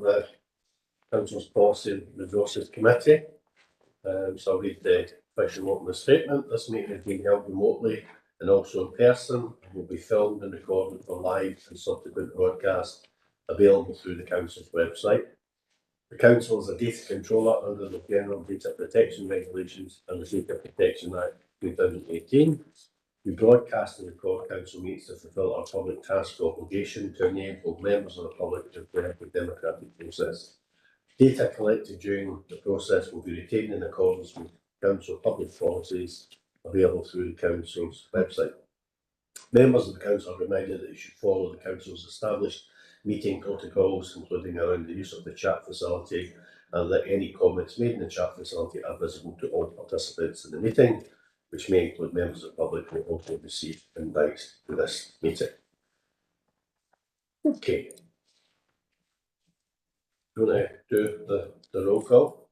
the Council's Policy and Resources Committee. So I'll read the official opening statement. This meeting is being held remotely and also in person and will be filmed and recorded for live and subsequent broadcast available through the Council's website. The Council is a data controller under the General Data Protection Regulations and the Data Protection Act 2018. We broadcast and record Council meetings to fulfil our public task obligation to enable members of the public to observe the democratic process. Data collected during the process will be retained in accordance with Council public policies available through the Council's website. Members of the Council are reminded that they should follow the Council's established meeting protocols, including around the use of the chat facility, and that any comments made in the chat facility are visible to all participants in the meeting, which may include members of the public who also receive invites to this meeting. Okay. Do you want to do the roll call?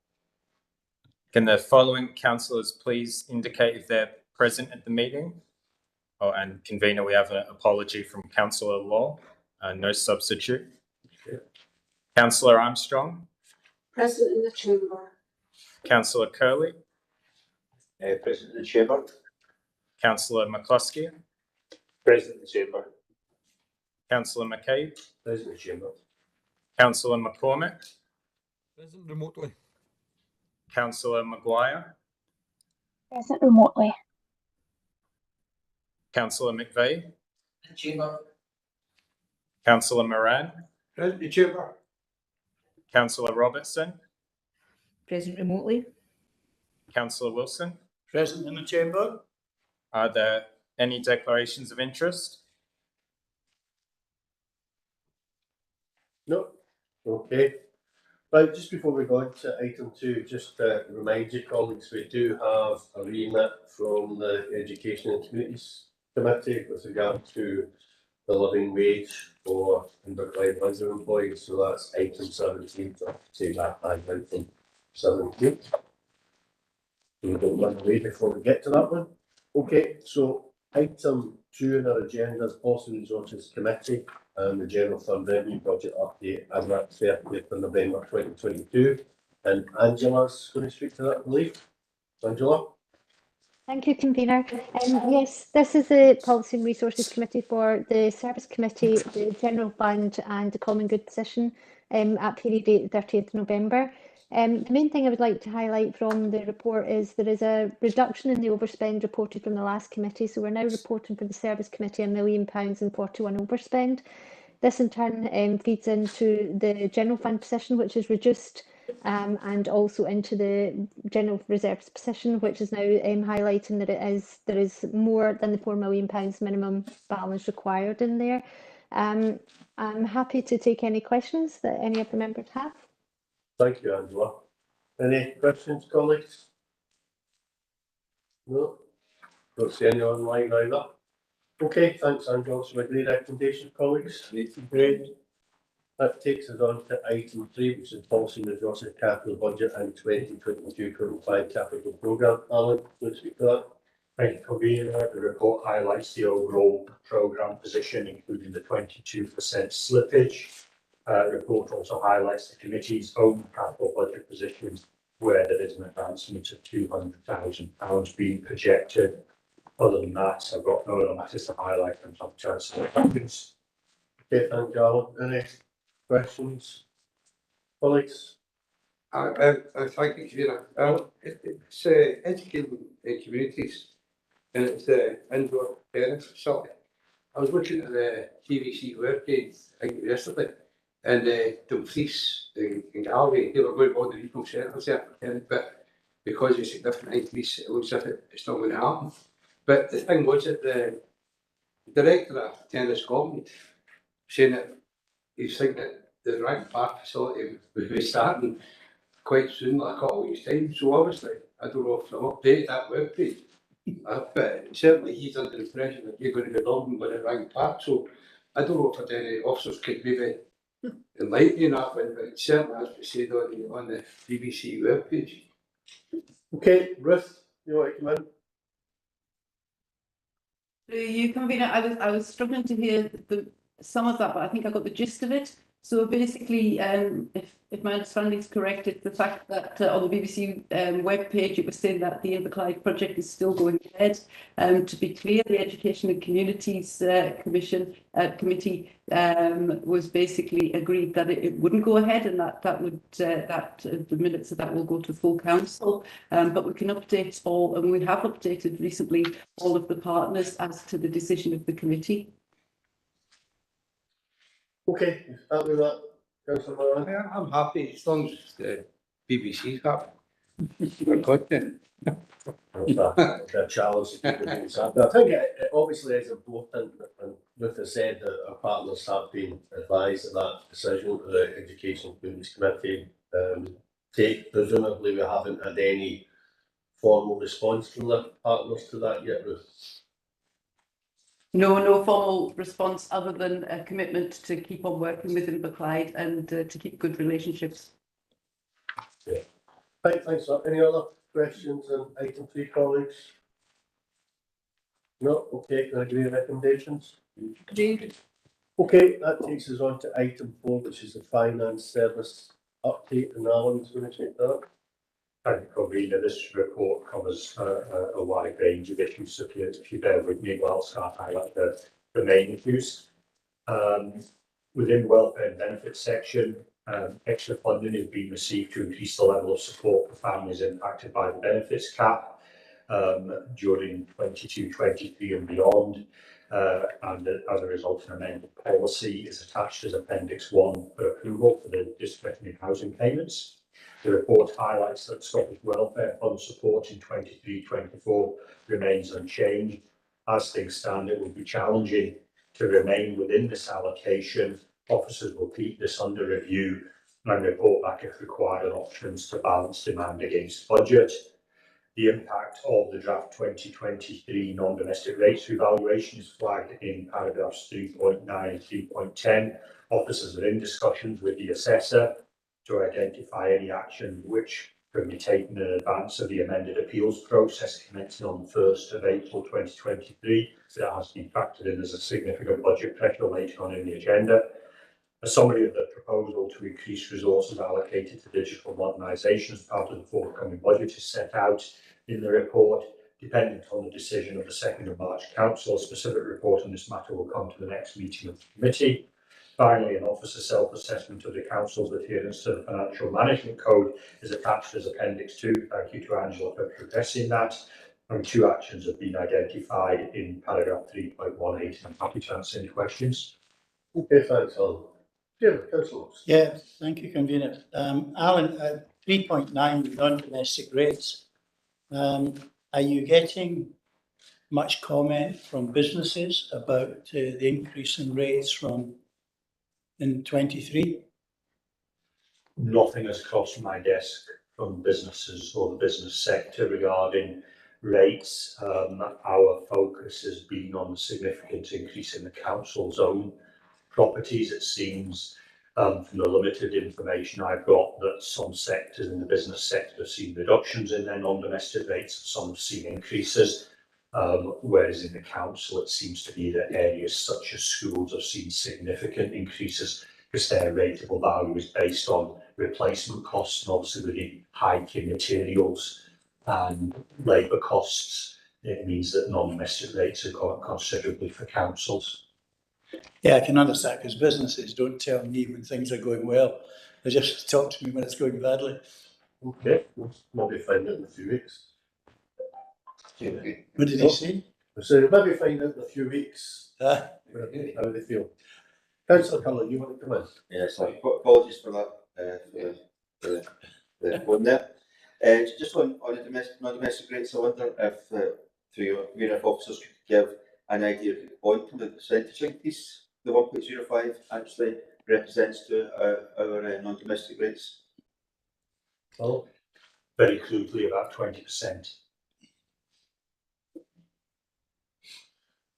Can the following councillors please indicate if they're present at the meeting? Oh, and convener, we have an apology from Councillor Law, no substitute. Okay. Councillor Armstrong. Present in the chamber. Councillor Curley. Present in the chamber. Councillor McCluskey. Present in the chamber. Councillor McCabe. Present in the chamber. Councillor McCormick. Present remotely. Councillor Maguire. Present remotely. Councillor McVeigh. Chamber. Councillor Moran. Present in the chamber. Councillor Robertson. Present remotely. Councillor Wilson. Present in the chamber. Are there any declarations of interest? No. Okay. Right, just before we go into item 2, just to remind you, colleagues, we do have a remit from the Education and Communities Committee with regard to the living wage for Inverclyde Windsor employees. So that's item 17. So take that item from 17. We don't run away before we get to that one. Okay, so item 2 in our agenda is Policy and Resources Committee and the General Fund Revenue Budget Update as at 30th of November 2022. And Angela's going to speak to that, I believe. Angela? Thank you, Convener. Yes, this is the Policy and Resources Committee for the Service Committee, the General Fund and the Common Good position at period date 30th November. The main thing I would like to highlight from the report is there is a reduction in the overspend reported from the last committee. So we're now reporting for the Service Committee £1 million and 41 overspend. This in turn feeds into the General Fund position, which is reduced, and also into the General Reserves position, which is now highlighting that there is more than the £4 million minimum balance required in there. I'm happy to take any questions that any of the members have. Thank you, Angela. Any questions, colleagues? No? Don't see any online either. Okay, thanks, Angela. So, agree recommendation, colleagues? Great. That takes us on to item 3, which is Policy and Resources Capital Budget and 2022-25 Capital Programme. Alan, let's speak to that. Thank you, Convener. The report highlights the overall programme position, including the 22% slippage. The report also highlights the committee's own capital budget positions, where there is an advancement of £200,000 being projected. Other than that, I've got no other matters to highlight from some Chancellor. Okay, thank you, Alan. Any questions, colleagues? Thank you, Convener. It's educating communities, and it's the indoor parent facility. I was looking at the TVC webpage yesterday, and Dumfries in Galway, they were going to all the regional centres there, but because of a significant increase, it looks as if it's not going to happen. But the thing was that the director of Tennis Scotland saying that he's thinking that the Rank Park facility will be starting quite soon, like a couple of weeks' time. So obviously, I don't know if I've updated that webpage, but certainly he's under the impression that you're going to be building with the Rank Park. So I don't know if any officers could maybe enlighten you on that one, but it certainly has to say on the BBC webpage. Okay, Ruth, you want to come in? You, Convener, I was struggling to hear some of that, but I think I got the gist of it. So basically, if my understanding is correct, it's the fact that on the BBC webpage it was saying that the Inverclyde project is still going ahead. To be clear, the Education and Communities committee was basically agreed that it wouldn't go ahead, and that the minutes of that will go to full council. But we can update all, and we have updated recently all of the partners as to the decision of the committee. Okay, happy with that, Councillor Moran? Yeah, I'm happy as long as the BBC's happy. We're good then. A challenge to keep the things up. I think it obviously is important, and with the said that our partners have been advised of that decision to the Education Communities Committee take. Presumably we haven't had any formal response from the partners to that yet, Ruth. No formal response other than a commitment to keep on working with Inverclyde and to keep good relationships. Yeah. Thanks. Any other questions on item 3, colleagues? No? Okay, can I agree with recommendations? Agreed. Okay, that takes us on to item 4, which is the finance service update, and Alan's going to take that. Thank you, Convener. This report covers a wide range of issues. So if you bear with me, whilst I highlight the main issues. Within the welfare and benefits section, extra funding has been received to increase the level of support for families impacted by the benefits cap during 22-23 and beyond. And as a result, an amended policy is attached as Appendix 1 for approval for the discretionary housing payments. The report highlights that Scottish Welfare Fund support in 23-24 remains unchanged. As things stand, it will be challenging to remain within this allocation. Officers will keep this under review and report back if required on options to balance demand against budget. The impact of the draft 2023 non-domestic rates revaluation is flagged in paragraphs 3.9 and 3.10. Officers are in discussions with the assessor to identify any action which can be taken in advance of the amended appeals process commencing on the 1st of April 2023. So that has been factored in as a significant budget pressure later on in the agenda. A summary of the proposal to increase resources allocated to digital modernisation as part of the forthcoming budget is set out in the report. Dependent on the decision of the 2nd of March Council, a specific report on this matter will come to the next meeting of the committee. Finally, an officer self-assessment of the Council's adherence to the Financial Management Code is attached as Appendix 2. Thank you to Angela for progressing that. And 2 actions have been identified in paragraph 3.18. I'm happy to answer any questions. Okay, thanks, Alan. Jim, councillors. Yeah, thank you, Convener. Alan, 3.9, non-domestic rates. Are you getting much comment from businesses about the increase in rates from in 23? Nothing has crossed my desk from businesses or the business sector regarding rates. Our focus has been on the significant increase in the council's own properties. It seems from the limited information I've got that some sectors in the business sector have seen reductions in their non-domestic rates, some have seen increases, whereas in the council it seems to be that areas such as schools have seen significant increases because their rateable value is based on replacement costs, and obviously with the hike in materials and labour costs, it means that non-domestic rates have gone up considerably for councils. Yeah, I can understand because businesses don't tell me when things are going well. They just talk to me when it's going badly. Okay, we'll maybe find out in a few weeks. What did he say? So we'll maybe find out in a few weeks Ah, how they feel. Councillor Cullen, you want to come in? Yeah, sorry, apologies for that, for the phone there. Just on the non-domestic rates, I wonder if, through your if officers could give an idea of the quantum of the percentage increase the 1.05 actually represents to our non-domestic rates. Oh, Very crudely, about 20%.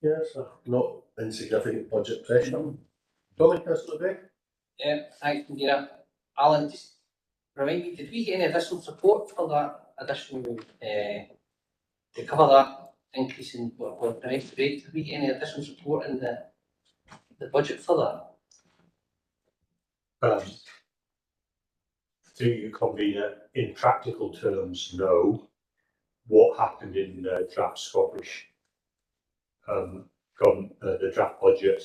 yes, not insignificant budget pressure. Tommy, Councillor Beck? Thanks, Convener. Alan, just remind me, did we get any additional support for that additional, to cover that increase in domestic rates? Did we get any additional support in the budget for that? through you, convener, in practical terms, no. What happened in the draft Scottish, the draft budget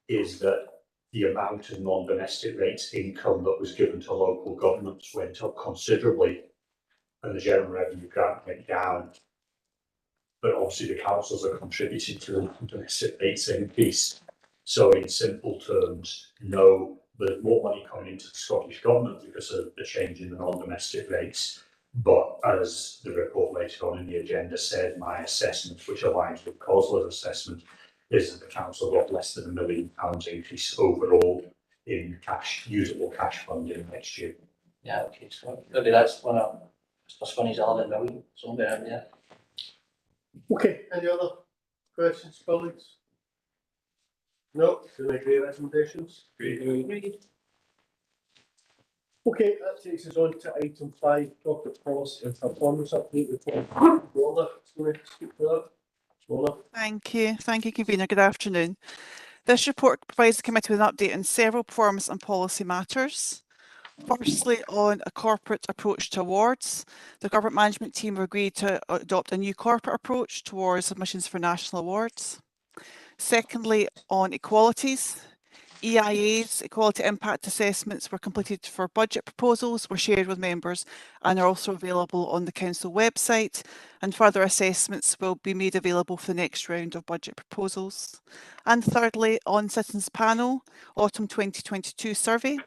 is that the amount of non-domestic rates income that was given to local governments went up considerably and the general revenue grant went down. But obviously the councils are contributing to the non-domestic rates increase. So in simple terms, no, there's more money coming into the Scottish Government because of the change in the non-domestic rates. But as the report later on in the agenda said, my assessment, which aligns with COSLA's assessment, is that the council got less than £1 million increase overall in cash, usable cash funding next year. Yeah, okay, so maybe that's one of, plus one is 11 million, somewhere in there. Okay, any other questions, colleagues? No, can I agree recommendations? Agreed. Okay, that takes us on to item 5, corporate policy and performance update report. Rhona, going to speak to that. Rhona. Thank you, convener. Good afternoon. This report provides the committee with an update on several performance and policy matters. Firstly, on a corporate approach to awards, the corporate management team have agreed to adopt a new corporate approach towards submissions for national awards. Secondly, on equalities, EIA's equality impact assessments were completed for budget proposals, were shared with members and are also available on the council website, and further assessments will be made available for the next round of budget proposals. And thirdly, on Citizens Panel, Autumn 2022 survey.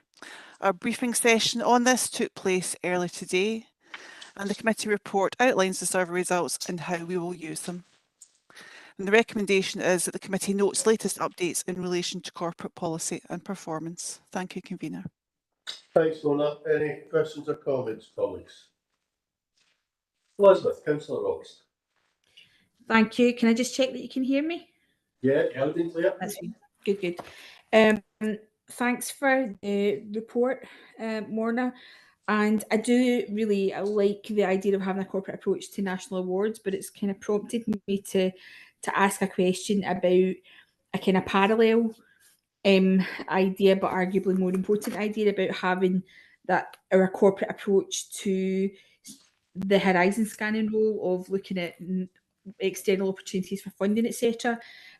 A briefing session on this took place earlier today, and the committee report outlines the survey results and how we will use them. And the recommendation is that the committee notes latest updates in relation to corporate policy and performance. Thank you, convener. Thanks, Rhona. Any questions or comments, colleagues? Elizabeth, Councillor Robertson. Thank you. Can I just check that you can hear me? Yeah, loud and clear. That's fine. Good. Thanks for the report, Morna. And I do really like the idea of having a corporate approach to national awards, but it's kind of prompted me to ask a question about a kind of parallel idea, but arguably more important idea about having that our corporate approach to the horizon scanning role of looking at external opportunities for funding, etc.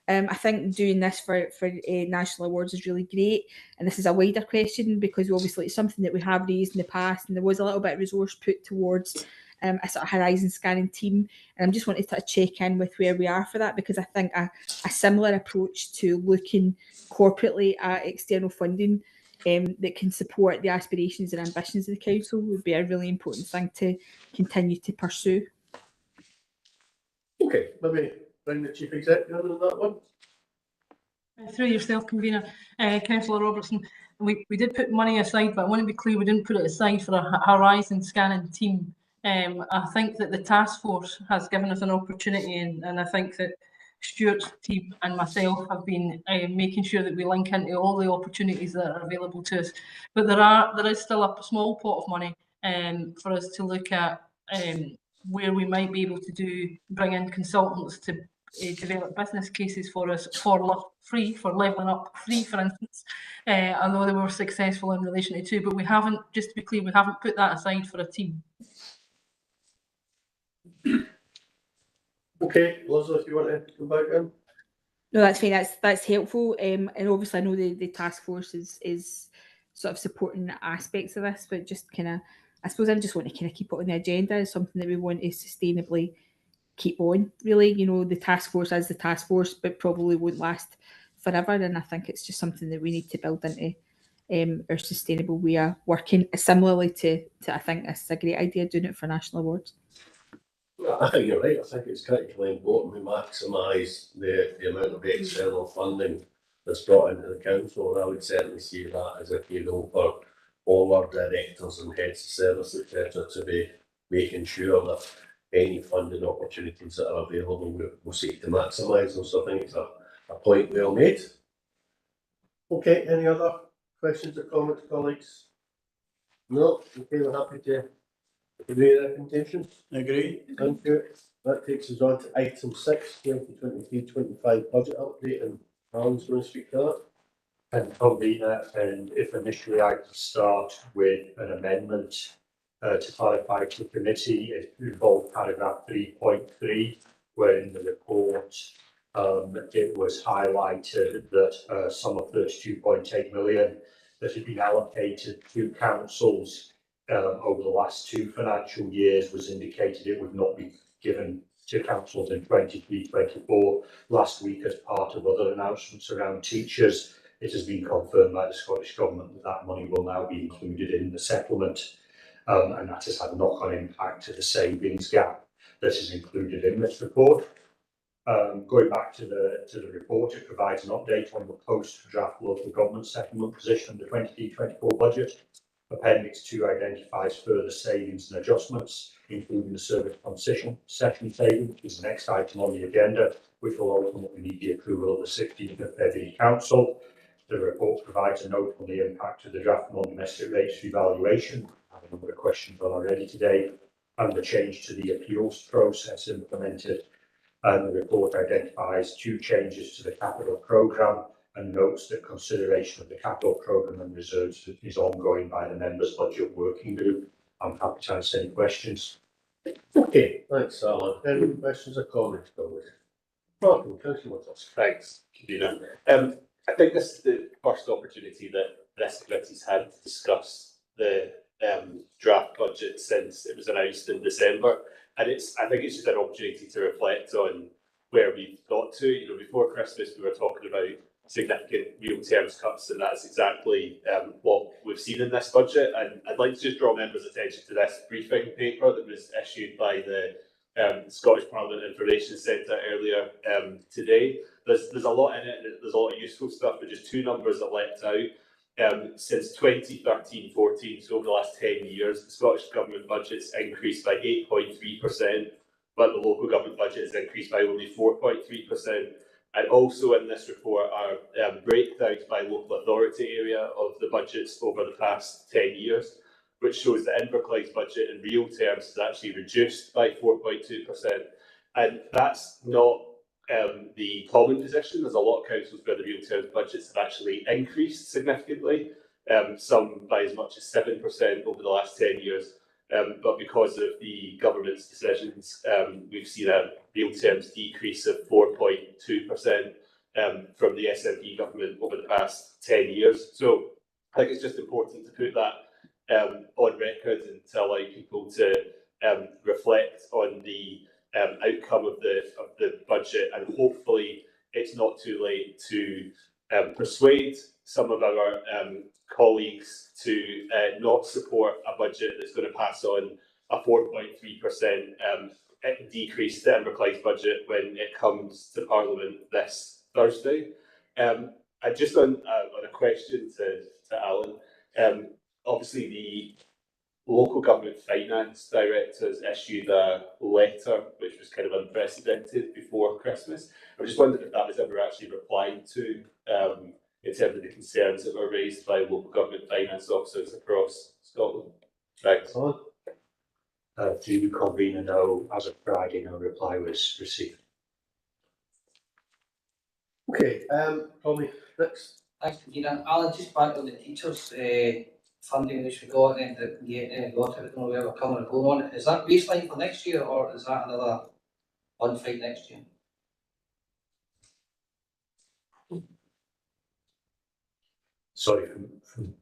I think doing this for national awards is really great, and this is a wider question because obviously it's something that we have raised in the past, and there was a little bit of resource put towards a sort of horizon scanning team, and I'm just wanting to check in with where we are for that, because I think a similar approach to looking corporately at external funding that can support the aspirations and ambitions of the council would be a really important thing to continue to pursue. Okay, maybe bring the Chief Executive on that one. Through yourself, convener, Councillor Robertson, we did put money aside, but I want to be clear, we didn't put it aside for a horizon scanning team. I think that the task force has given us an opportunity, and I think that Stuart's team and myself have been making sure that we link into all the opportunities that are available to us. But there is still a small pot of money for us to look at where we might be able to bring in consultants to develop business cases for us for levelling up free, for instance. Although they were successful in relation to 2, but we haven't, just to be clear, we haven't put that aside for a team. Okay, Elizabeth, you want to come back in? No, that's fine. That's helpful. And obviously, I know the task force is sort of supporting aspects of this, but just kind of, I suppose I just want to kind of keep it on the agenda as something that we want to sustainably keep on. Really, you know, the task force is the task force, but probably won't last forever. And I think it's just something that we need to build into our sustainable way of working. Similarly to I think this is a great idea doing it for national awards. I think you're right. I think it's critically important we maximise the amount of external funding that's brought into the council. And I would certainly see that as a key role for all our directors and heads of service, etc., to be making sure that any funding opportunities that are available, we'll seek to maximise them. So I think it's a point well made. Okay, any other questions or comments, colleagues? No? Okay, we're happy to agree with recommendations. Agree. Thank you. That takes us on to item 6, 2023-25 budget update, and Alan's going to speak to that. And convener, and if initially I could start with an amendment to clarify to the committee, it involved paragraph 3.3, where in the report it was highlighted that a sum of 32.8 million that had been allocated to councils over the last 2 financial years was indicated it would not be given to councils in 23-24. Last week, as part of other announcements around teachers, it has been confirmed by the Scottish Government that that money will now be included in the settlement, and that has had a knock-on impact to the savings gap that is included in this report. Going back to the report, it provides an update on the post-draft local government settlement position of the 23-24 budget. Appendix 2 identifies further savings and adjustments, including the service transition session savings, which is the next item on the agenda, which will ultimately need the approval of the 16th of February Council. The report provides a note on the impact of the draft non-domestic rates revaluation. I have a number of questions on already today, and the change to the appeals process implemented. And the report identifies 2 changes to the capital programme and notes that consideration of the capital programme and reserves is ongoing by the members' budget working group. I'm happy to answer any questions. Okay, thanks, Alan. Any questions or comments, colleagues? Martin, Councillor Waters. Thanks, convener. I think this is the first opportunity that this committee's had to discuss the draft budget since it was announced in December, and I think it's just an opportunity to reflect on where we've got to. You know, before Christmas we were talking about significant real terms cuts, and that's exactly what we've seen in this budget. And I'd like to just draw members' attention to this briefing paper that was issued by the Scottish Parliament Information Centre earlier today. There's a lot in it, and there's a lot of useful stuff, but just 2 numbers that leapt out. Since 2013-14, so over the last 10 years, the Scottish Government budget's increased by 8.3%, but the local government budget has increased by only 4.3%. And also in this report are breakdowns by local authority area of the budgets over the past 10 years, which shows that Inverclyde's budget in real terms has actually reduced by 4.2%. And that's not the common position. There's a lot of councils where the real terms budgets have actually increased significantly, some by as much as 7% over the last 10 years. But because of the government's decisions, we've seen a real terms decrease of 4.2% from the SNP government over the past 10 years. So I think it's just important to put that on record and to allow people to reflect on the outcome of the budget, and hopefully it's not too late to persuade some of our colleagues to not support a budget that's going to pass on a 4.3% decrease to Inverclyde's budget when it comes to Parliament this Thursday. And just on a question to Alan, obviously the Local Government Finance Director has issued a letter which was kind of unprecedented before Christmas. I just wondered if that was ever actually replied to in terms of the concerns that were raised by local government finance officers across Scotland. Thanks. Do you convener know, as of Friday, no reply was received? Okay, Tommy, next. Thanks, convener. Alan, just back on the teachers' funding which we got and we got it, I don't know where we're coming and going on. Is that baseline for next year, or is that another on fight next year? Sorry,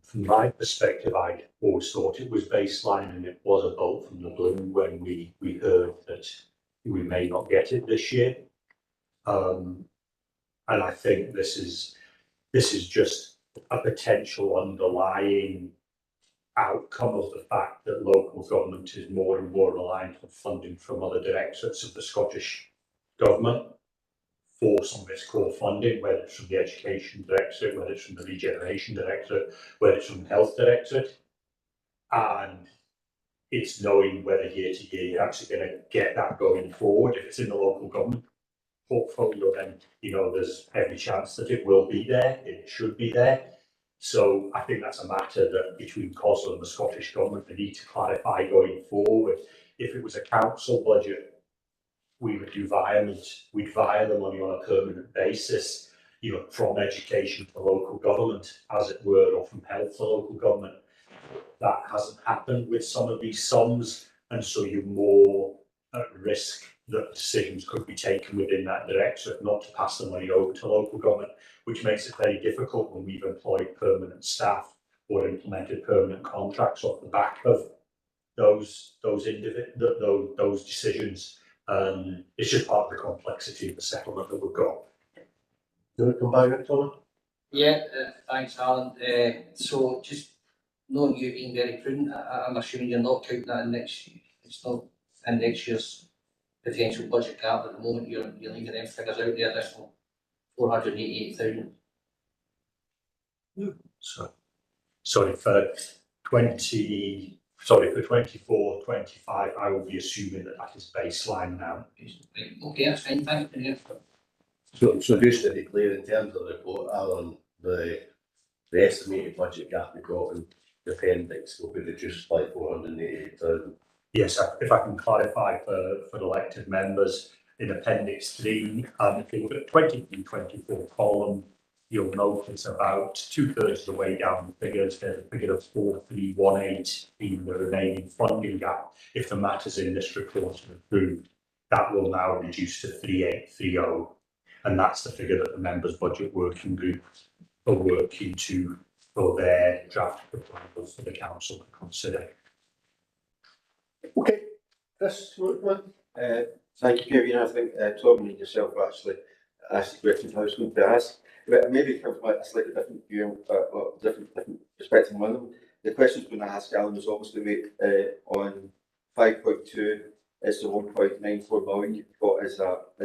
from my perspective, I always thought it was baseline, and it was a bolt from the blue when we heard that we may not get it this year. And I think this is just a potential underlying outcome of the fact that local government is more and more reliant on funding from other directorates of the Scottish Government for some of its core funding, whether it's from the Education Directorate, whether it's from the Regeneration Directorate, whether it's from the Health Directorate. And it's knowing whether year to year you're actually going to get that going forward. If it's in the local government portfolio, then there's every chance that it will be there, it should be there. So I think that's a matter that between COSL and the Scottish Government they need to clarify going forward. If it was a council budget, we would do we'd via the money on a permanent basis. from education to local government, as it were, or from health to local government. That hasn't happened with some of these sums, and so you're more at risk that decisions could be taken within that direction, not to pass the money over to local government, which makes it very difficult when we've employed permanent staff or implemented permanent contracts off the back of those decisions. It's just part of the complexity of the settlement that we've got. Do you want to come back, Tony? Yeah, thanks, Alan. So just knowing you being very prudent, I'm assuming you're not counting that in next year. It's not in next year's potential budget gap at the moment. You're leaving them figures out, the additional 488,000. Sorry, for 24, 25, I will be assuming that is baseline now. Okay, that's fine, thank you. So just to be clear, in terms of the report, Alan, the estimated budget gap we got in the appendix will be reduced by 488,000. Yes, if I can clarify for elected members, in Appendix 3, if you look at 23-24 column, you'll notice about 2/3 of the way down the figures, there's a figure of 4318 being the remaining funding gap. If the matters in this report are approved, that will now reduce to 3830. And that's the figure that the members' budget working group are working to for their draft proposals for the council to consider. Okay, Chris, thank you, Kevin. I think Tom and yourself actually asked the question I was going to ask. But maybe from a slightly different view, or different perspective on them. The question I was going to ask Alan was obviously on 5.2. It's the 1.94 million you've got as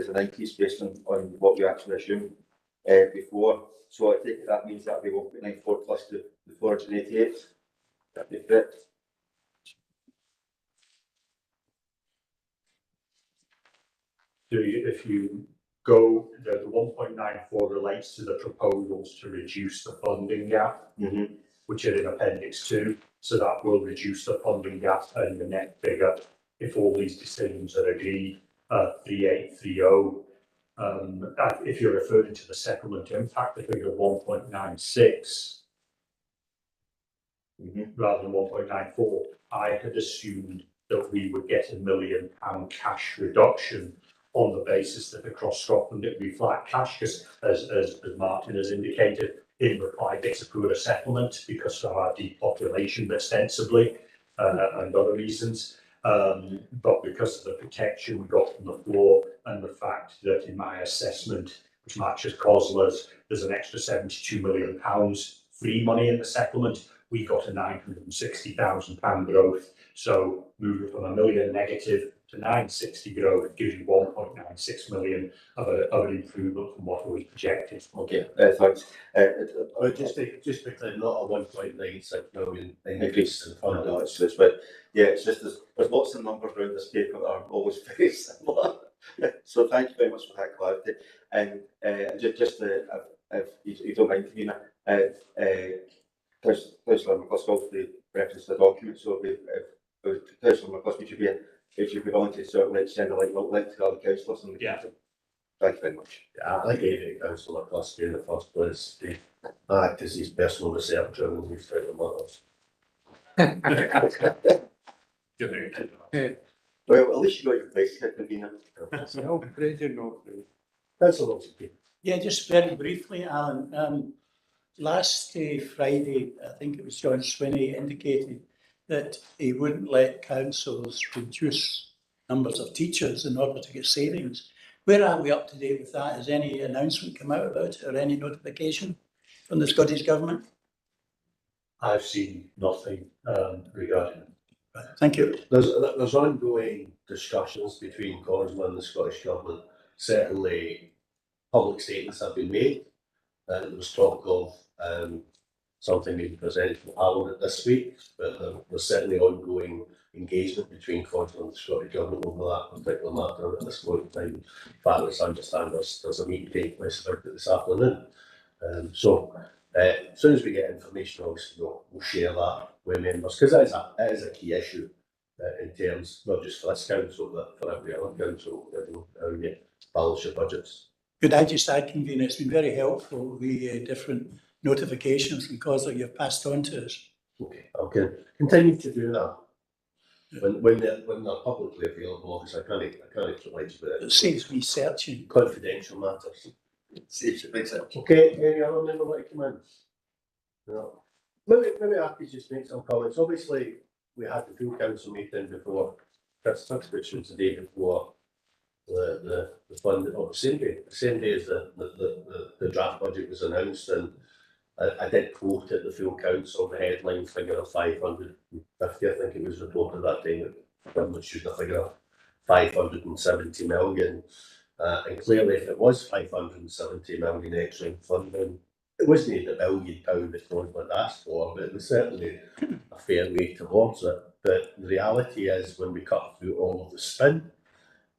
an increase based on what we actually assumed before. So I think that means that we 1.94 plus the 488. That'd be correct. If you go, the 1.94 relates to the proposals to reduce the funding gap, which are in Appendix 2. So that will reduce the funding gap and the net figure, if all these decisions are agreed, 3830. If you're referring to the settlement impact, the figure of 1.96 rather than 1.94, I had assumed that we would get £1 million cash reduction on the basis that across Scotland it would be flat cash, because as Martin has indicated, in reply it's a poorer settlement because of our depopulation ostensibly and other reasons. But because of the protection we got from the floor and the fact that in my assessment, which matches COSLA's, there's an extra £72 million free money in the settlement, we got a £960,000 growth. So moving from $1 million negative to 960 growth gives you 1.96 million of an improvement from what we projected. Okay, thanks. Just because not a 1.96 million increase in the fund. No, it's just, but yeah, it's just there's lots of numbers around this paper that are always very similar. So thank you very much for that clarity. And just if you don't mind, Karina, Councillor McCluskey referenced the document, so if Councillor McCluskey should be willing to sort of send a link to other councillors in the council. Thank you very much. Yeah, I gave it Councillor McCluskey in the first place. To act as his personal researcher and he's trying to Well, at least you got your place, Convener. Councillor Yeah, just very briefly, Alan. Last Friday, I think it was John Swinney indicated that he wouldn't let councils reduce numbers of teachers in order to get savings. Where are we up to date with that? Has any announcement come out about it or any notification from the Scottish Government? I've seen nothing regarding it. Right, thank you. There's ongoing discussions between COSLA and the Scottish Government. Certainly, public statements have been made. There was talk of something being presented to Parliament this week, but there's certainly ongoing engagement between COSLA and the Scottish Government over that particular matter at this point in time. In fact, as I understand, there's a meeting taking place about it this afternoon. So as soon as we get information, obviously we'll share that with members, because it is a key issue in terms, not just for this council, but for every other council, how we balance your budgets. Could I just add, convener, it's been very helpful, the different notifications and calls that you've passed on to us. Okay, I'll continue to do that. When they're publicly available, obviously I can't provide you with it. It saves me searching. Confidential matters. Okay, any other member like to come in? No. Maybe I could just make some comments. Obviously, we had the full council meeting before Christmas, which was the day before the fund, or the same day as the draft budget was announced, and I did quote at the full council the headline figure of 550, I think it was reported that day, that the government should have figure of 570 million. And clearly, if it was 570 million extra in funding, it wasn't £1 billion that Northland asked for, but it was certainly a fair way towards it. But the reality is, when we cut through all of the spin,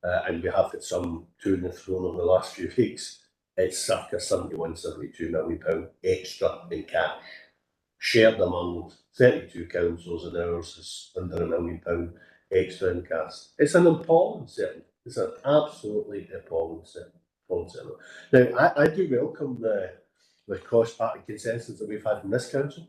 and we have had some to and fro over the last few weeks, it's circa £71–72 million extra in cash, shared among 32 councils, and ours is under £1 million extra in cash. It's an appalling settlement. It's an absolutely appalling settlement. Now, I do welcome the cross-party consensus that we've had in this council.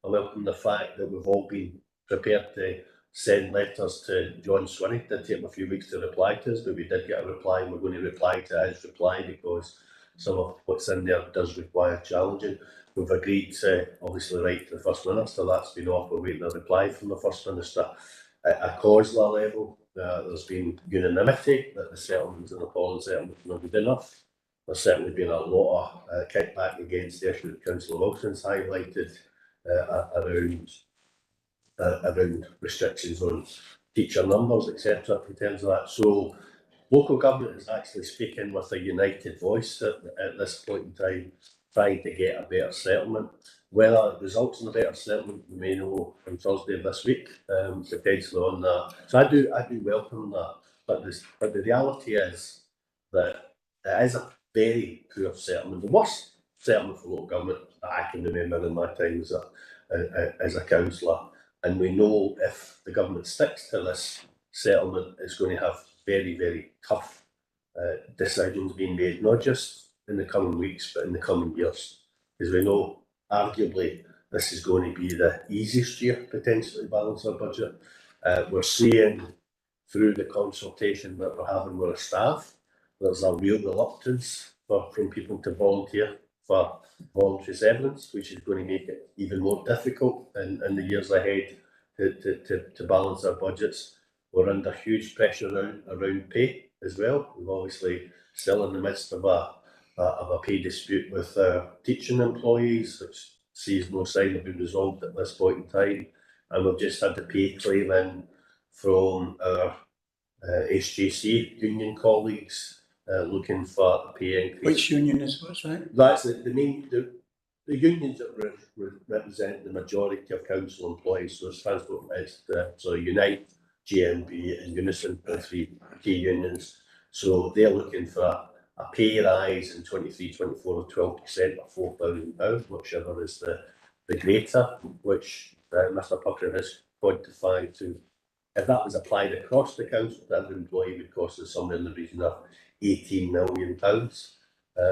I welcome the fact that we've all been prepared to send letters to John Swinney. It did take him a few weeks to reply to us, but we did get a reply, and we're going to reply to his reply because some of what's in there does require challenging. We've agreed to obviously write to the First Minister. That's been off. We're waiting a reply from the First Minister. At a COSLA level, there's been unanimity that the settlement is an appalling settlement, not good enough. There's certainly been a lot of kickback against the issue that Councillor Wilson's highlighted around restrictions on teacher numbers, etc. in terms of that. So local government is actually speaking with a united voice at this point in time, trying to get a better settlement. Whether it results in a better settlement, we may know on Thursday of this week, potentially on that. So I do welcome that. But the reality is that it is a very poor settlement. The worst settlement for local government that I can remember in my time as a councillor. And we know if the government sticks to this settlement, it's going to have very, very tough decisions being made, not just in the coming weeks, but in the coming years. Because we know, arguably, this is going to be the easiest year, potentially, to balance our budget. We're seeing, through the consultation that we're having with our staff, there's a real reluctance from people to volunteer for voluntary severance, which is going to make it even more difficult in the years ahead to balance our budgets. We're under huge pressure around pay as well. We're obviously still in the midst of a pay dispute with teaching employees, which sees no sign of being resolved at this point in time. And we've just had the pay claim in from our SJC union colleagues looking for a pay increase. Which union is what's that? That's the unions that represent the majority of council employees. So it's transport, so Unite, GMB, and Unison are three key unions. So they're looking for a pay rise in 23-24 of 12% or £4,000, whichever is the greater, which Mr. Pucker has quantified to. If that was applied across the council, that employee would cost us somewhere in the region of £18 million,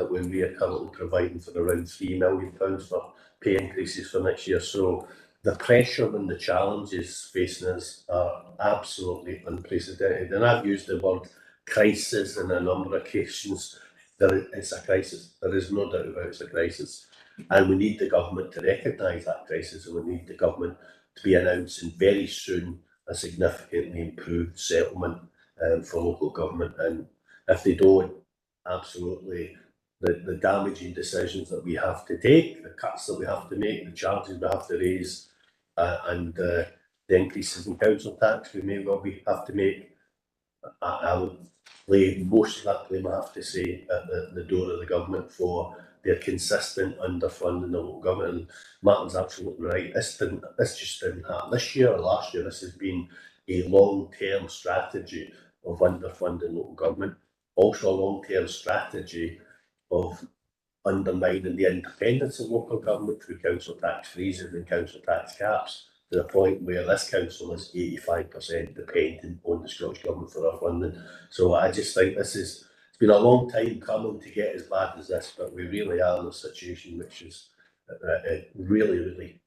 when we are currently providing for around £3 million for pay increases for next year. So the pressure and the challenges facing us are absolutely unprecedented. And I've used the word crisis in a number of occasions. It's a crisis. There is no doubt about it's a crisis. And we need the government to recognise that crisis, and we need the government to be announcing very soon a significantly improved settlement for local government. And if they don't, absolutely, the damaging decisions that we have to take, the cuts that we have to make, the charges we have to raise, and the increases in council tax we may well have to make, I would lay most of that blame, I have to say, at the door of the government for their consistent underfunding the local government. And Martin's absolutely right. This just didn't happen this year or last year. This has been a long-term strategy of underfunding local government. Also a long-term strategy of undermining the independence of local government through council tax freezes and council tax caps, to the point where this council is 85% dependent on the Scottish Government for our funding. So I just think it's been a long time coming to get as bad as this, but we really are in a situation which is really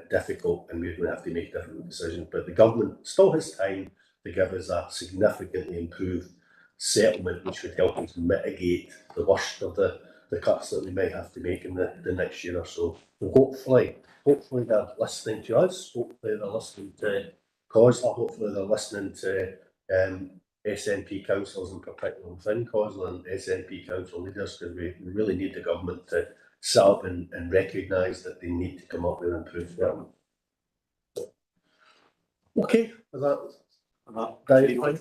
difficult, and we're going to have to make different decisions. But the government still has time to give us a significantly improved settlement, which would help us mitigate the worst of the cuts that we may have to make in the next year or so. So hopefully they're listening to us. Hopefully they're listening to COSLA. Hopefully they're listening to SNP councillors, in particular within COSLA and SNP council leaders, because we really need the government to sit up and recognise that they need to come up with an improved settlement. Okay, with that, do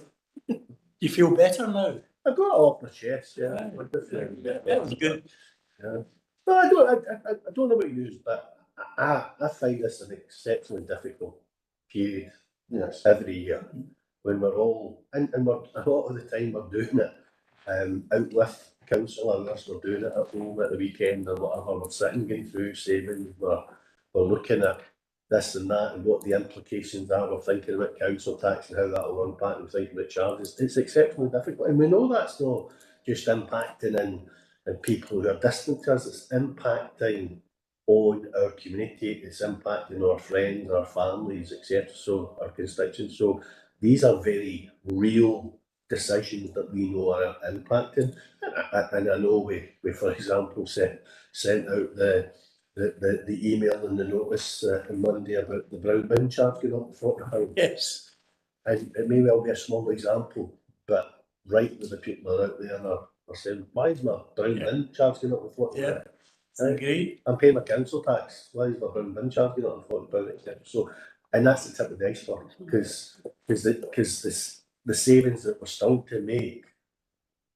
you feel better now? I've got it off my chest, yeah. That was good. Yeah. No, I don't know what you use, but I find this an exceptionally difficult period. Yes. Every year, when we're all, and we're, a lot of the time we're doing it out with council others, we're doing it at home at the weekend or whatever, we're sitting going through savings, we're looking at this and that and what the implications are, we're thinking about council tax and how that will impact, we're thinking about charges. It's exceptionally difficult, and we know that's not just impacting in people who are distant to us, it's impacting on our community, it's impacting our friends, our families, etc., so our constituents. So these are very real decisions that we know are impacting, and I know we for example sent out the email and the notice on Monday about the brown bin charge going up to £40. Yes. And it may well be a small example, but right with the people are out there and are saying, why is my brown bin charge going up to £40? Yeah. I agree. I'm paying my council tax. Why is my brown bin charge going up to £40? So, and that's the tip of the iceberg, because the savings that we're still to make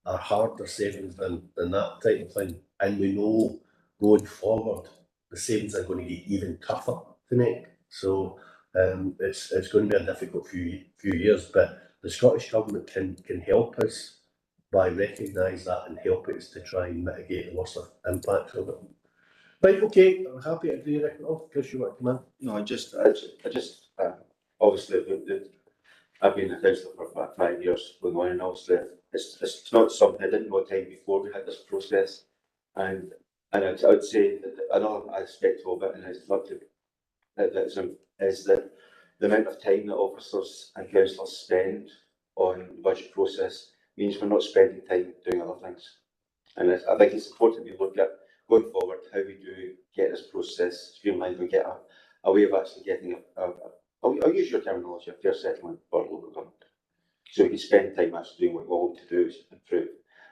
are harder savings than that type of thing. And we know going forward, the savings are going to get even tougher to make. So it's going to be a difficult few years, but the Scottish Government can help us by recognise that and help us to try and mitigate the worst impacts of it. Right, okay, I'm happy to agree with it. Chris, you want to come in? No, I just obviously I've been a councillor for about 5 years going on, and obviously it's not something I didn't know time before we had this process, and I would say that another aspect of it, and it's not to is that the amount of time that officers and councillors spend on the budget process means we're not spending time doing other things. And I think it's important we look at going forward how we do get this process streamlined and get a way of actually getting I'll use your terminology, a fair settlement for local government. So we can spend time actually doing what we want to do is improve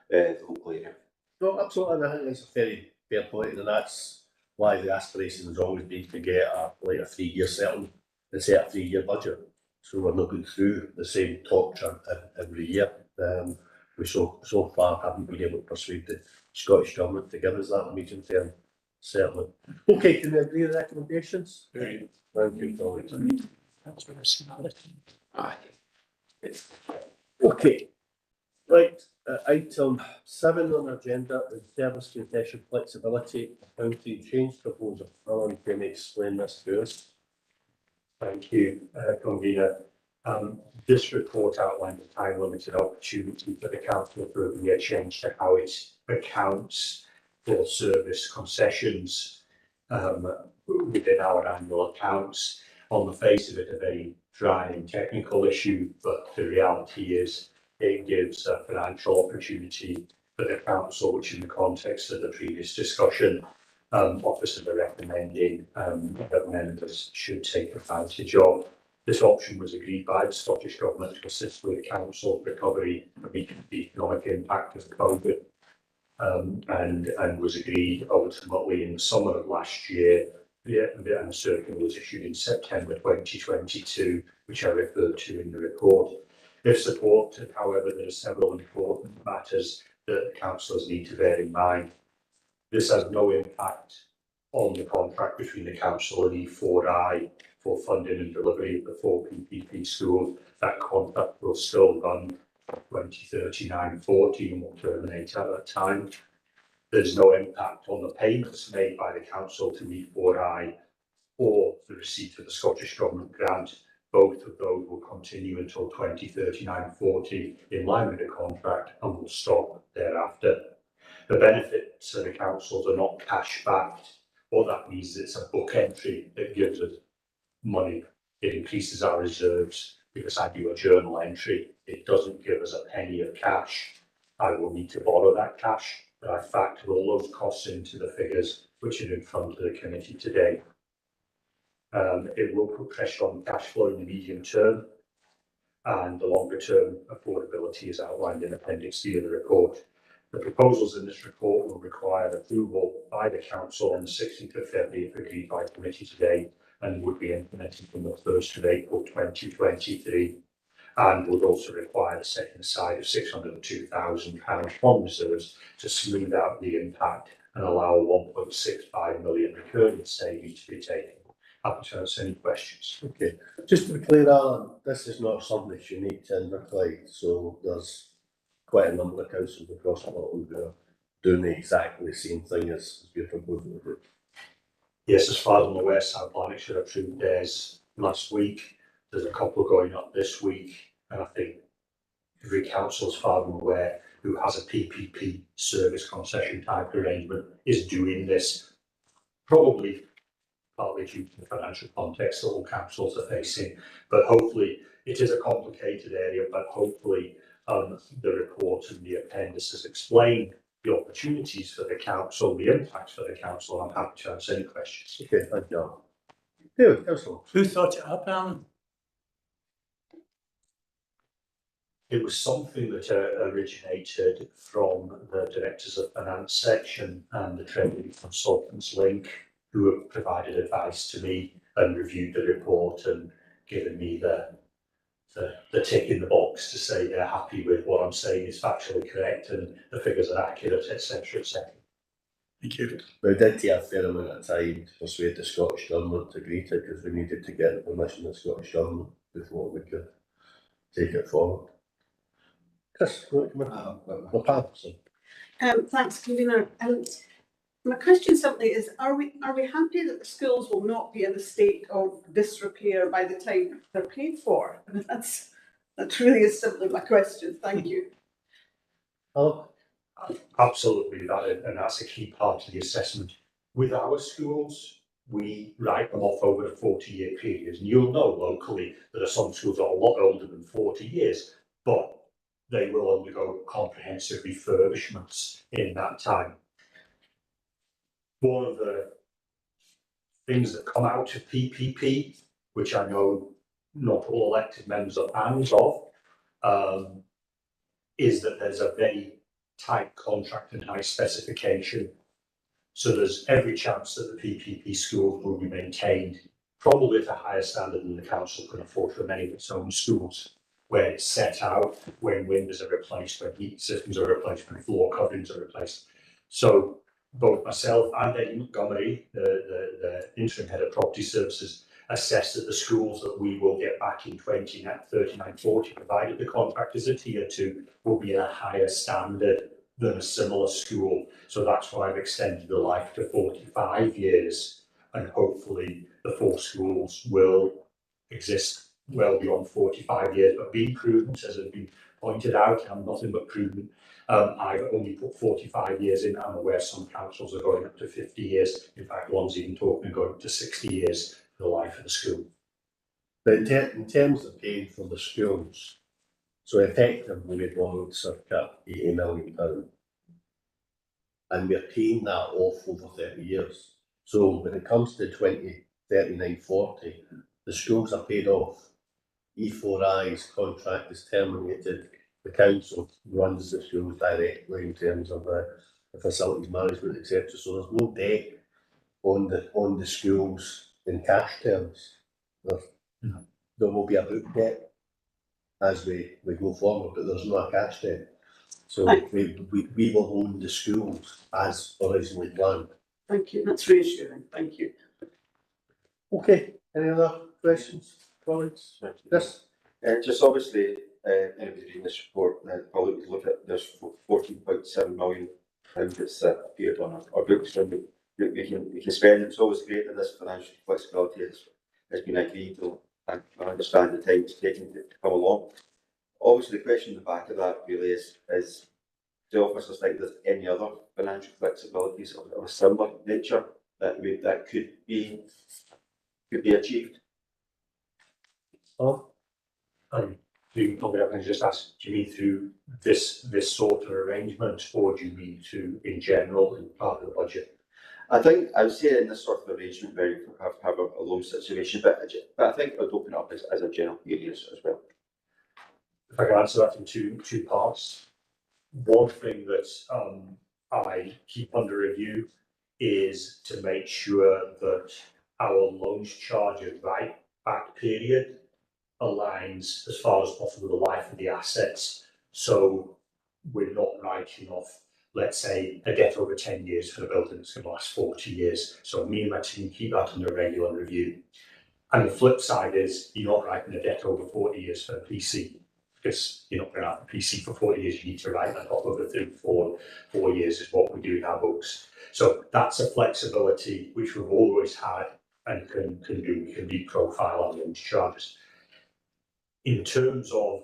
the local area. No, absolutely, and I think that's a very fair point, and that's why the aspiration has always been to get a 3-year settlement and set a 3-year budget. So we're not going through the same torture every year. We so far haven't been able to persuade the Scottish Government to give us that medium-term settlement. Okay, can we agree with the recommendations? Right. Thank you, colleagues. That's what I said. Okay, right. Item 7 on the agenda is service concession flexibility accounting change proposal. Alan, can you explain this to us? Thank you, Convener. This report outlined a time-limited opportunity for the council for a change to how it accounts for service concessions within our annual accounts. On the face of it, a very dry and technical issue, but the reality is it gives a financial opportunity for the council, which in the context of the previous discussion, officers are recommending that members should take advantage of. This option was agreed by the Scottish Government to assist with the council recovery and meeting the economic impact of COVID, and was agreed ultimately in the summer of last year. And a circular was issued in September 2022, which I referred to in the report. If supported, however, there are several important matters that councillors need to bear in mind. This has no impact on the contract between the council and E4I for funding and delivery of the 4 PPP schools. That contract will still run 2039-40 and will terminate at that time. There's no impact on the payments made by the council to E4I or the receipt of the Scottish Government grant Both of those will continue until 2039-40 in line with the contract and will stop thereafter. The benefits to the councils are not cash backed. What that means is it's a book entry that gives us money. It increases our reserves because I do a journal entry. It doesn't give us a penny of cash. I will need to borrow that cash, but I factor all those costs into the figures which are in front of the committee today. It will put pressure on cash flow in the medium term, and the longer term affordability is outlined in Appendix D of the report. The proposals in this report will require approval by the council on the 16th of February if agreed by committee today, and would be implemented from the 1st of April 2023, and would also require the setting aside of £602,000 from reserves to smooth out the impact and allow a 1.65 million recurring saving to be taken. Happy to answer any questions. Okay, just to be clear, Alan, this is not something that's unique to Inverclyde, so there's quite a number of councils across Scotland who are doing exactly the same thing as you're proposing. Yes, as far as I'm aware, South Lanarkshire approved theirs last week. There's a couple going up this week, and I think every council, as far as I'm aware, who has a PPP service concession type arrangement is doing this, probably partly due to the financial context that all councils are facing. But hopefully, it is a complicated area, but hopefully the report and the appendices explain the opportunities for the council, the impacts for the council. I'm happy to answer any questions. Okay, thank you. Good, councillor. Who thought it up, Alan? It was something that originated from the Directors of Finance section and the Treasury Consultants Link, who have provided advice to me and reviewed the report and given me the tick in the box to say they're happy with what I'm saying is factually correct and the figures are accurate, etc., etc. Thank you. We did take a fair amount of time to persuade the Scottish Government to agree to it because we needed to get the permission of the Scottish Government before we could take it forward. Chris, you want to come in? Thanks, convener. My question simply is: Are we happy that the schools will not be in a state of disrepair by the time they're paid for? I mean, that really is simply my question. Thank you. Oh, absolutely, and that's a key part of the assessment. With our schools, we write them off over a 40-year period, and you'll know locally there are some schools that are a lot older than 40 years, but they will undergo comprehensive refurbishments in that time. One of the things that come out of PPP, which I know not all elected members are fans of, is that there's a very tight contract and high specification. So there's every chance that the PPP schools will be maintained probably at a higher standard than the council can afford for many of its own schools, where it's set out when windows are replaced, when heat systems are replaced, when floor coverings are replaced. So both myself and Eddie Montgomery, the interim head of property services, assess that the schools that we will get back in 2039-40, provided the contract is adhered to, will be at a higher standard than a similar school. So that's why I've extended the life to 45 years, and hopefully the 4 schools will exist well beyond 45 years. But being prudent, as has been pointed out, I'm nothing but prudent. I've only put 45 years in. I'm aware some councils are going up to 50 years. In fact, one's even talking going up to 60 years for the life of the school. But in terms of paying for the schools, so effectively we borrowed circa £80 million, and we're paying that off over 30 years. So when it comes to 2039-40, the schools are paid off. E4I's contract is terminated. The council runs the schools directly in terms of the facilities management, etc. So there's no debt on the schools in cash terms. There will be a book debt as we go forward, but there's no cash debt. So we will own the schools as originally planned. Thank you. That's reassuring. Thank you. Okay. Any other questions, colleagues? Yes. Just obviously, anybody reading this report probably would look at this 14.7 million that's appeared on our books, and we can spend it. It's always great that this financial flexibility has been agreed. I understand the time it's taking to come along. Obviously, the question in the back of that really is do officers think there's any other financial flexibilities of a similar nature that could be achieved? And do you probably have to just ask, do you mean through this sort of arrangement, or do you mean to in general in part of the budget? I think I would say in this sort of arrangement where you have a loan situation, but I think it would open up as a general area as well. If I can answer that in two parts. One thing that I keep under review is to make sure that our loans charge right back period aligns as far as possible with the life of the assets. So we're not writing off, let's say, a debt over 10 years for a building that's going to last 40 years. So me and my team keep that under regular review. And the flip side is you're not writing a debt over 40 years for a PC, because you're not going to have a PC for 40 years. You need to write that off over 4 years is what we do in our books. So that's a flexibility which we've always had and can do. We can reprofile our loan charges. In terms of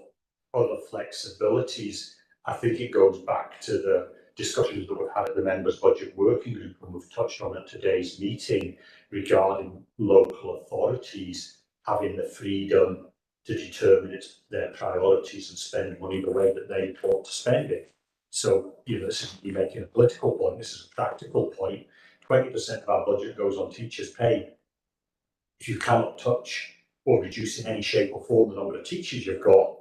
other flexibilities, I think it goes back to the discussions that we've had at the Members' Budget Working Group, and we've touched on at today's meeting regarding local authorities having the freedom to determine their priorities and spend money the way that they want to spend it. So, this isn't me making a political point, this is a practical point. 20% of our budget goes on teachers' pay. If you cannot touch or reduce in any shape or form the number of teachers you've got,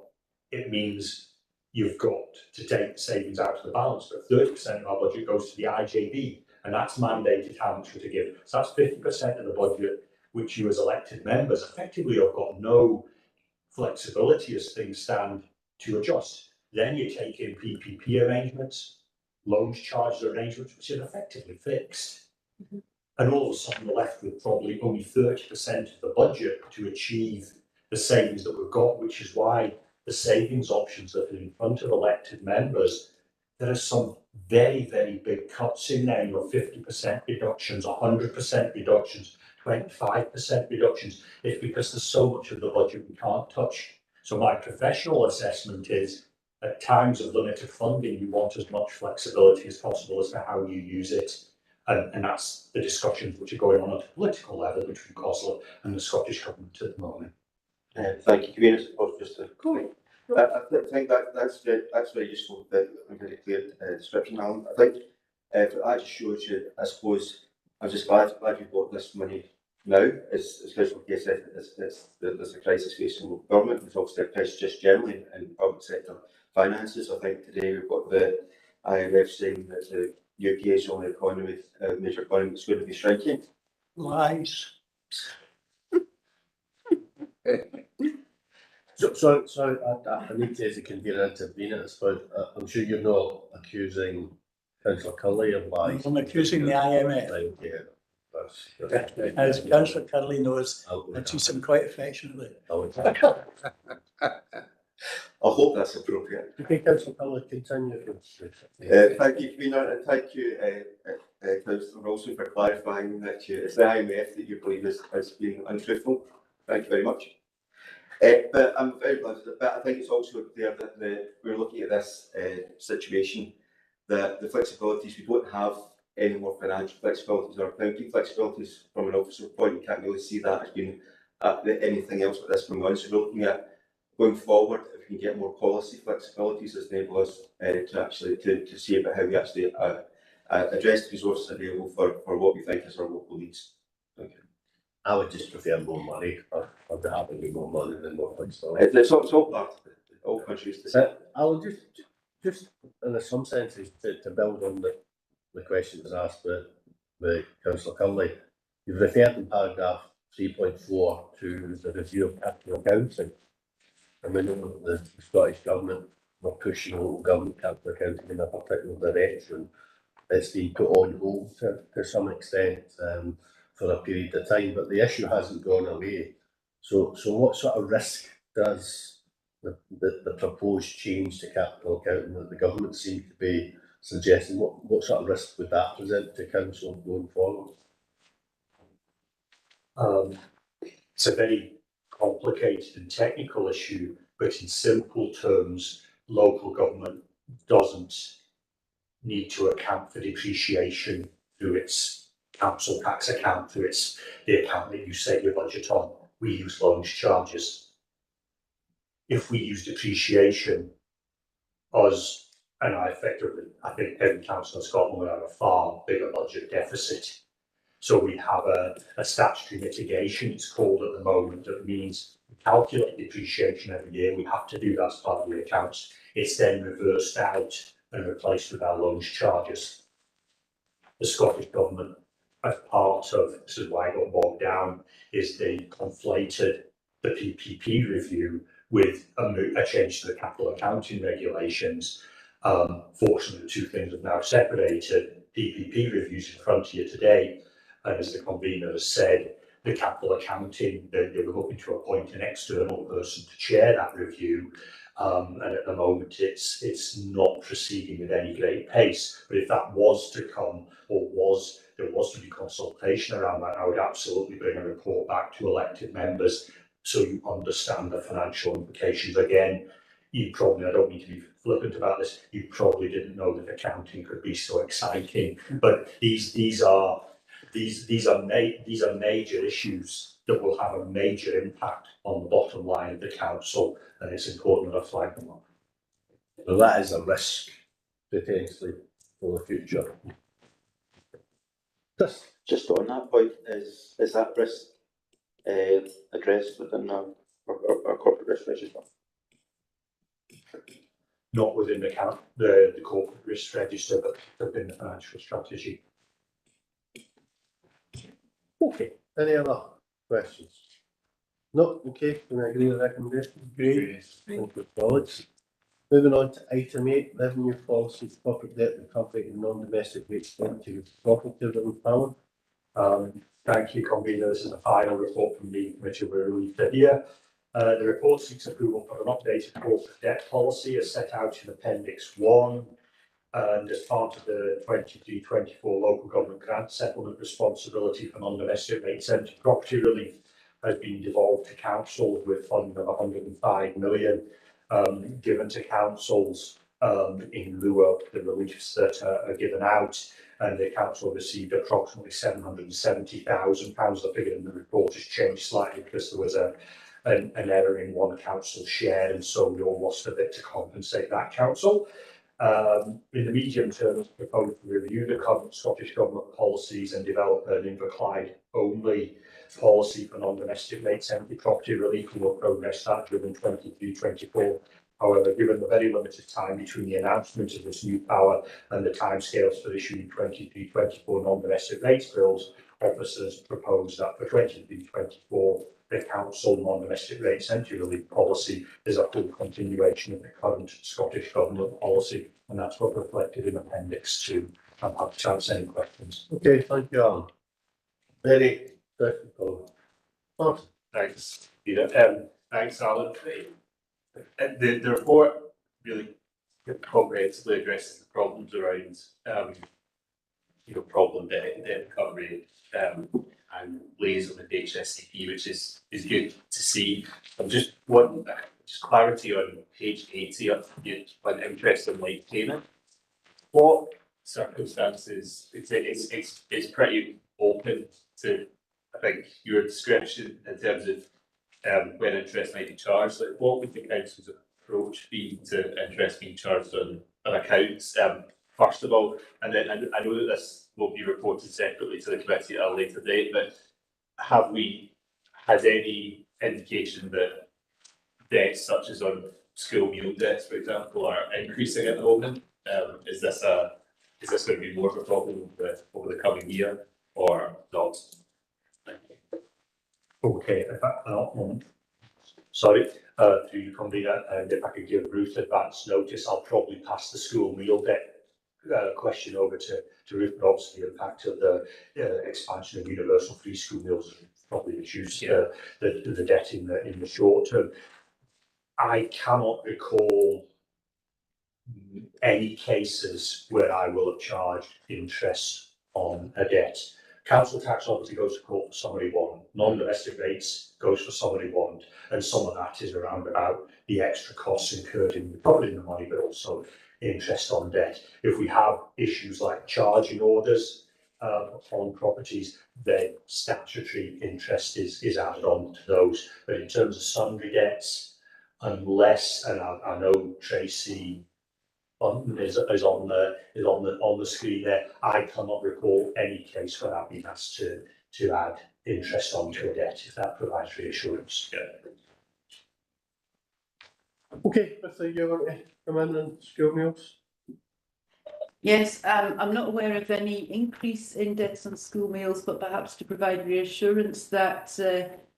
it means you've got to take the savings out of the balance. But 30% of our budget goes to the IJB, and that's mandated how much we're to give. So that's 50% of the budget which you as elected members effectively have got no flexibility as things stand to adjust. Then you take in PPP arrangements, loans charges arrangements, which are effectively fixed. And all of a sudden we're left with probably only 30% of the budget to achieve the savings that we've got, which is why the savings options that are in front of elected members, there are some very, very big cuts in there, 50% reductions, 100% reductions, 25% reductions. It's because there's so much of the budget we can't touch. So my professional assessment is at times of limited funding, you want as much flexibility as possible as to how you use it. And that's the discussions which are going on at a political level between COSLA and the Scottish Government at the moment. Thank you, Convener. Just to I think that's very useful, and very clear description, Alan. I think that just shows you, I suppose, I'm just glad you brought this money now. As Councillor Kay said, there's a crisis facing local government. There's obviously a crisis just generally in public sector finances. I think today we've got the IMF saying that the UK is the only economy, major economy that's going to be shrinking. Lies. So I need to, as a convener, intervene at this point. I'm sure you're not accusing Councillor Curley of lies. I'm accusing the IMF. Right, yeah. As Councillor Curley knows, I treat him quite affectionately. I hope that's appropriate. Okay, Councillor Curley, continue. Thank you, Convener, and thank you, Councillor Wilson, for clarifying that it's the IMF that you believe is being untruthful. Thank you very much. But I'm very glad that, but I think it's also clear that we're looking at this situation, that the flexibilities, we don't have any more financial flexibilities or accounting flexibilities from an officer point. You can't really see that as being anything else but this going on. So we're looking at going forward, if we can get more policy flexibilities as enable us to actually to see about how we actually address the resources available for what we think is our local needs. Thank you. I would just prefer more money. I'd be happy with more money than more flexibility. It's all part of it. All countries the same. I will just in some senses to build on the questions asked by Councillor Curley. You've referred in paragraph 3.4 to the review of capital accounting. And we know that the Scottish Government were pushing local government capital accounting in a particular direction. It's been put on hold to some extent for a period of time, but the issue hasn't gone away. So what sort of risk does the proposed change to capital accounting that the government seems to be suggesting, what sort of risk would that present to council going forward? It's a very complicated and technical issue, but in simple terms, local government doesn't need to account for depreciation through its council tax account, through the account that you set your budget on. We use loans charges. If we use depreciation, and I think every council in Scotland will have a far bigger budget deficit. So we have a statutory mitigation, it's called at the moment, that means we calculate depreciation every year. We have to do that as part of the accounts. It's then reversed out and replaced with our loans charges. The Scottish Government, as part of, this is why I got bogged down, is they conflated the PPP review with a change to the capital accounting regulations. Fortunately, the two things have now separated. PPP reviews in front of you today, and as the convener has said, the capital accounting, they were looking to appoint an external person to chair that review. And at the moment, it's not proceeding with any great pace. But if that was to come, or there was to be consultation around that, I would absolutely bring a report back to elected members so you understand the financial implications. Again, you probably, I don't need to be flippant about this, you probably didn't know that accounting could be so exciting. But these are major issues that will have a major impact on the bottom line of the council, and it's important that I flag them up. Well, that is a risk potentially for the future. Just on that point, is that risk addressed within our corporate risk register? Not within the corporate risk register, but within the financial strategy. Okay, any other questions? No, okay, can I agree with the recommendation? Great. Thank you, colleagues. Moving on to item 8, revenue policy, corporate debt recovery and non-domestic rates to cooperative power. Thank you, convener. This is the final report from the committee we're relieved to hear. The report seeks approval for an updated corporate debt policy as set out in Appendix 1. And as part of the 23-24 local government grant settlement responsibility for non-domestic rate centre property relief has been devolved to councils with funding of 105 million given to councils in lieu of the reliefs that are given out. And the council received approximately £770,000. The figure in the report has changed slightly because there was an error in one council share, and so we all lost a bit to compensate that council. In the medium term, it's proposed to review the current Scottish Government policies and develop an Inverclyde only policy for non-domestic rates empty property relief, and will progress that during 23-24. However, given the very limited time between the announcement of this new power and the timescales for issuing 23-24 non-domestic rates bills, officers propose that for 23-24, the council non-domestic rates entry relief policy is a full continuation of the current Scottish Government policy, and that's what's reflected in Appendix 2. I'm happy to answer any questions. Okay, thank you, Alan. Very technical. Martin. Thanks, Peter. Thanks, Alan. The report really comprehensively addresses the problems around problem debt recovery and lays on the HSCP, which is good to see. I'm just wanting just clarity on page 80 on interest and late payment. What circumstances? It's pretty open to, I think, your description in terms of when interest might be charged. Like, what would the council's approach be to interest being charged on accounts? First of all, and then I know that this will be reported separately to the committee at a later date, but have we had any indication that debts such as on school meal debts, for example, are increasing at the moment? Is this going to be more of a problem over the coming year or not? Okay, sorry, through you, convener, and if I could give Ruth advance notice, I'll probably pass the school meal debt question over to Ruth, but obviously the impact of the expansion of universal free school meals probably reduce the debt in the short term. I cannot recall any cases where I will have charged interest on a debt. Council tax obviously goes to court for summary one, non-domestic rates goes for summary one, and some of that is around about the extra costs incurred in recovering the money, but also interest on debt. If we have issues like charging orders on properties, then statutory interest is added on to those. But in terms of sundry debts, unless, and I know Tracy is on the screen there, I cannot recall any case where I've been asked to add interest onto a debt, if that provides reassurance. Yeah. Okay, Mr. you want to come in and school meals? Yes, I'm not aware of any increase in debts on school meals, but perhaps to provide reassurance that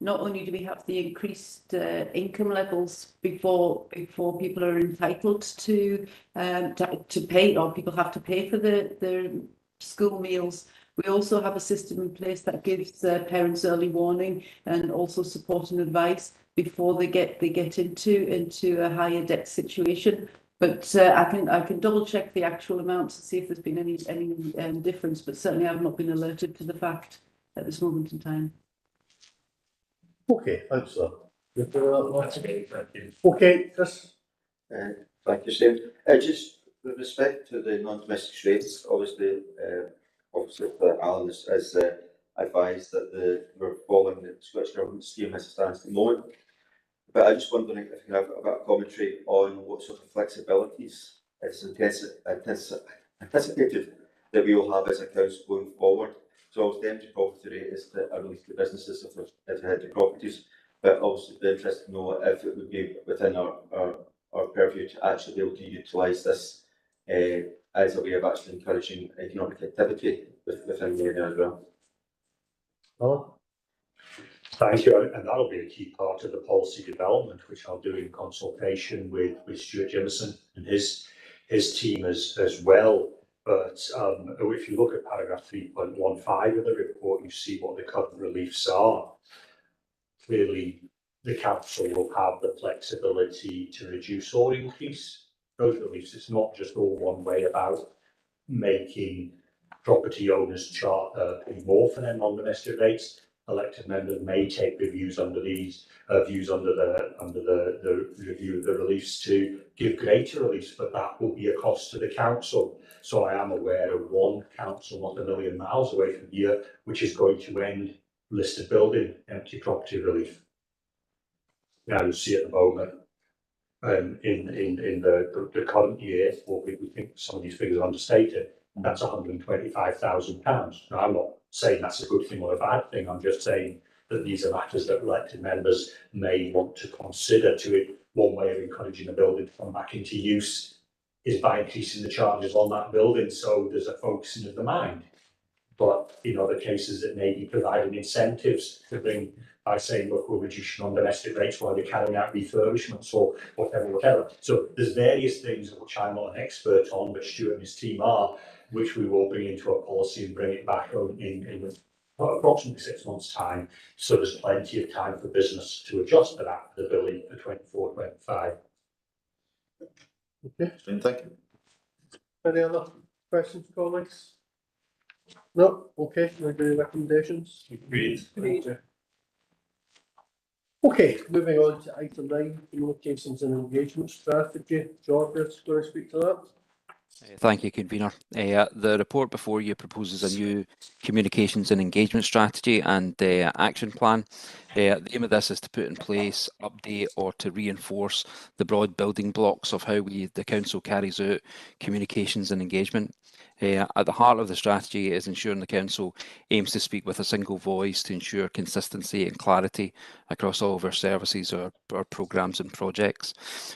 not only do we have the increased income levels before people are entitled to pay, or people have to pay for their school meals, we also have a system in place that gives parents early warning and also support and advice before they get into a higher debt situation. But I can double check the actual amounts to see if there's been any difference, but certainly I've not been alerted to the fact at this moment in time. Okay, thanks, sir. Okay, Chris. Thank you, Steve. Just with respect to the non-domestic rates, obviously Alan has advised that we're following the Scottish Government scheme as it stands at the moment. But I'm just wondering if you can have a bit of commentary on what sort of flexibilities it's anticipated that we will have as a council going forward. So the empty property rate is a relief to businesses if they had the properties, but also be interested to know if it would be within our purview to actually be able to utilise this as a way of actually encouraging economic activity within the area as well. Oh. Thank you, and that'll be a key part of the policy development, which I'll do in consultation with Stuart Jimison and his team as well. But if you look at paragraph 3.15 of the report, you see what the current reliefs are. Clearly, the council will have the flexibility to reduce or increase those reliefs. It's not just all one way about making property owners pay more for their non-domestic rates. Elected members may take reviews under these views under the review of the reliefs to give greater reliefs, but that will be a cost to the council. So I am aware of one council not a million miles away from here, which is going to end listed building empty property relief. Now you see at the moment in the current year, what we think some of these figures are understated. That's £125,000. Now, I'm not saying that's a good thing or a bad thing. I'm just saying that these are matters that elected members may want to consider. To it, one way of encouraging a building to come back into use is by increasing the charges on that building, so there's a focusing of the mind. But in other cases, it may be providing incentives to bring by saying, look, we'll reduce non-domestic rates while they're carrying out refurbishments or whatever. So there's various things of which I'm not an expert on, but Stuart and his team are, which we will bring into a policy and bring it back in approximately 6 months' time. So there's plenty of time for business to adjust to that, the billing for 24-25. Okay, thank you. Any other questions, colleagues? No? Okay, we'll do recommendations. Agreed. Okay, moving on to item 9, communications and engagement strategy. George is going to speak to that. Thank you, Convener. The report before you proposes a new communications and engagement strategy and action plan. The aim of this is to put in place, update or to reinforce the broad building blocks of how the council carries out communications and engagement. At the heart of the strategy is ensuring the council aims to speak with a single voice to ensure consistency and clarity across all of our services, our programmes and projects.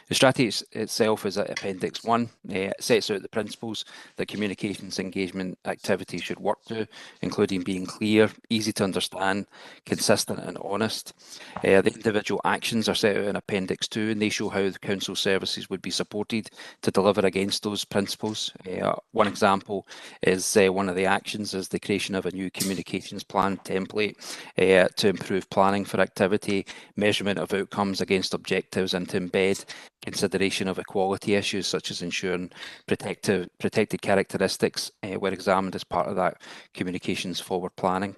The strategy itself is at Appendix 1. It sets out the principles that communications engagement activity should work to, including being clear, easy to understand, consistent and honest. The individual actions are set out in Appendix 2, and they show how the council services would be supported to deliver against those principles. One example is one of the actions is the creation of a new communications plan template to improve planning for activity, measurement of outcomes against objectives, and to embed consideration of equality issues such as ensuring protected characteristics were examined as part of that communications forward planning.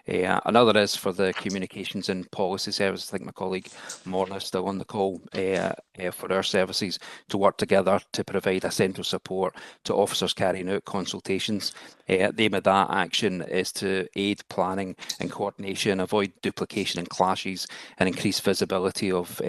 Another is for the communications and policy services. I think my colleague Morna is still on the call for our services to work together to provide a central support to officers carrying out consultations. The aim of that action is to aid planning and coordination, avoid duplication and clashes, and increase visibility of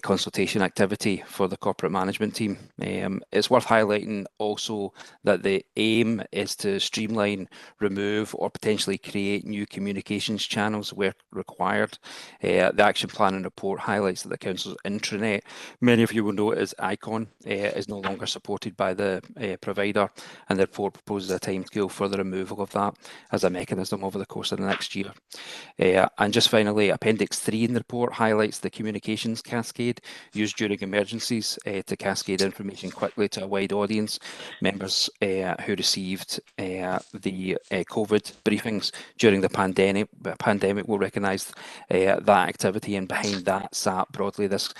consultation activity for the corporate management team. It's worth highlighting also that the aim is to streamline, remove or potentially create new communications channels where required. The action plan and report highlights that the Council's intranet, many of you will know it as Icon, is no longer supported by the provider, and the report proposes a timescale for the removal of that as a mechanism over the course of the next year. And just finally, Appendix 3 in the report highlights the communications cascade used during emergencies to cascade information quickly to a wide audience. Members who received the COVID briefings during the pandemic will recognise that activity, and behind that sat broadly this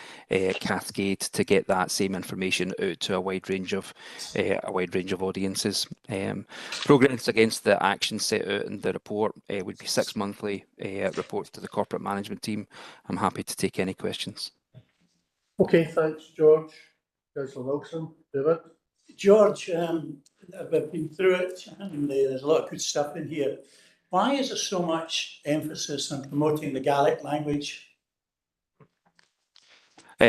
cascade to get that same information out to a wide range of audiences. Progress against the actions set out in the report would be 6 monthly reports to the corporate management team. I'm happy to take any questions. Okay, thanks, George. Councillor Wilson, David? George, I've been through it and there's a lot of good stuff in here. Why is there so much emphasis on promoting the Gaelic language?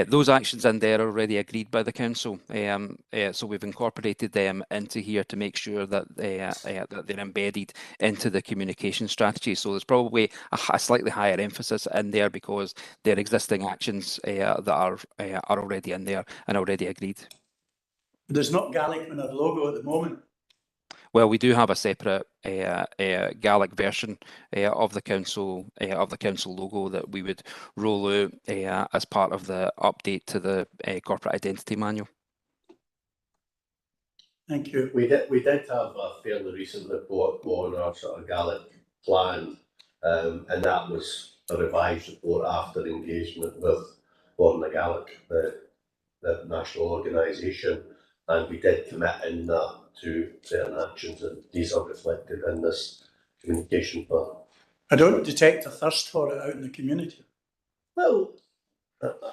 Those actions in there are already agreed by the council, so we've incorporated them into here to make sure that that they're embedded into the communication strategy. So there's probably a slightly higher emphasis in there because they're existing actions that are already in there and already agreed. There's not Gaelic in our logo at the moment. Well, we do have a separate Gaelic version of the council logo that we would roll out as part of the update to the corporate identity manual. Thank you. We did have a fairly recent report on our sort of Gaelic plan, and that was a revised report after engagement with Born Gaelic, the national organisation, and we did commit in that to certain actions, and these are reflected in this communication plan. I don't detect a thirst for it out in the community. Well,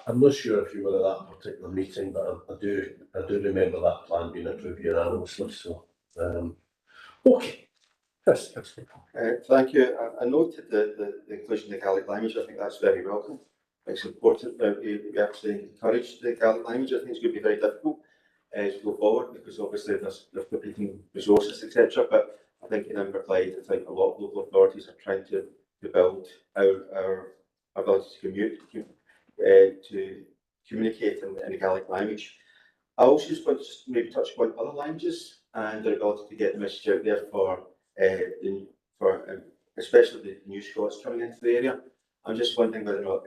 I'm not sure if you were at that particular meeting, but I do remember that plan being approved unanimously. So, okay. Chris. Thank you. I noted the inclusion of the Gaelic language. I think that's very welcome. It's important that we actually encourage the Gaelic language. I think it's going to be very difficult as we go forward because obviously there's competing resources, etc. But I think in Inverclyde, I think a lot of local authorities are trying to build our ability to communicate in the Gaelic language. I also just want to maybe touch upon other languages and their ability to get the message out there for especially the new Scots coming into the area. I'm just wondering whether or not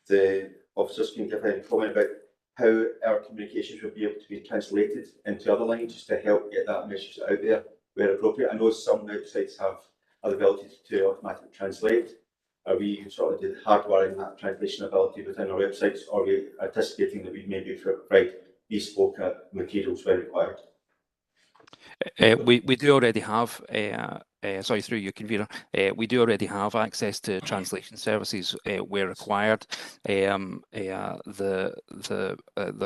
the officers can give any comment about how our communications will be able to be translated into other languages to help get that message out there where appropriate. I know some websites have the ability to automatically translate. Are we sort of hardwiring that translation ability within our websites, or are we anticipating that we maybe provide bespoke materials where required? We do already have, sorry, through you, convener, we do already have access to translation services where required. The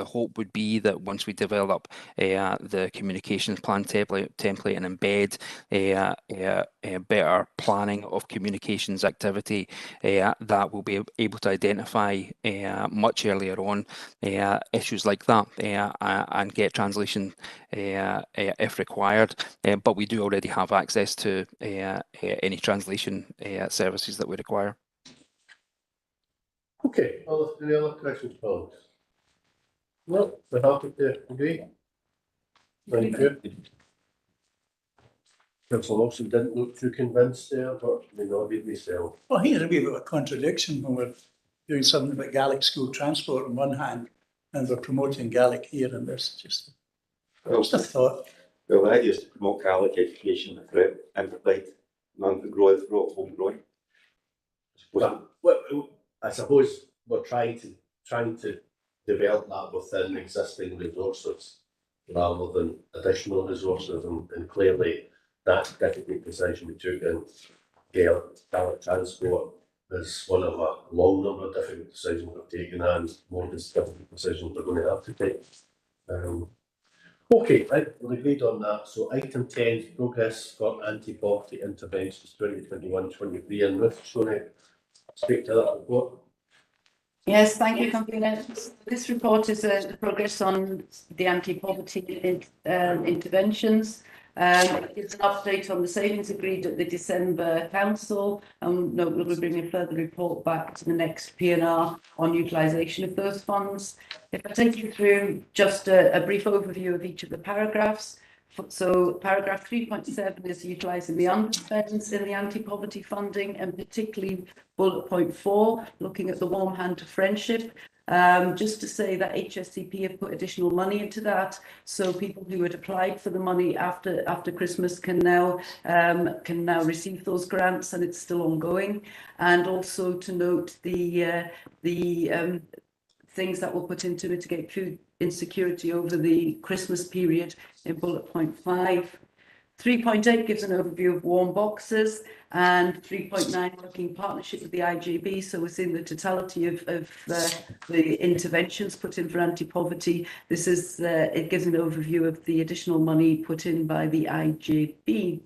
hope would be that once we develop the communications plan template and embed better planning of communications activity, that we'll be able to identify much earlier on issues like that and get translation if required. But we do already have access to any translation services that we require. Okay, any other questions, folks? No, we're happy to agree. Thank you. Councillor Wilson didn't look too convinced there, but we nodded myself. Well, I think there's a wee bit of a contradiction when we're doing something about Gaelic school transport on one hand, and we're promoting Gaelic here, and there's just a thought. Well, the idea is to promote Gaelic education throughout Inverclyde, homegrown. Well, I suppose we're trying to trying to develop that within existing resources rather than additional resources, and clearly that difficult decision we took in Gaelic transport is one of a long number of difficult decisions we've taken, and more difficult decisions we're going to have to take. Okay, right, we're agreed on that. So item 10 is progress for anti-poverty interventions 2021-23, and Ruth's going to speak to that report. Yes, thank you, Convener. This report is the progress on the anti-poverty interventions. It's an update on the savings agreed at the December Council, and we'll bring a further report back to the next PNR on utilisation of those funds. If I take you through just a brief overview of each of the paragraphs. So paragraph 3.7 is utilising the underspends in the anti-poverty funding, and particularly bullet point 4, looking at the warm hand of friendship. Just to say that HSCP have put additional money into that, so people who had applied for the money after Christmas can now receive those grants, and it's still ongoing. And also to note the things that were put in to mitigate food insecurity over the Christmas period in bullet point 5. 3.8 gives an overview of warm boxes, and 3.9 working in partnership with the IJB. So within the totality of the interventions put in for anti-poverty, this is it gives an overview of the additional money put in by the IJB.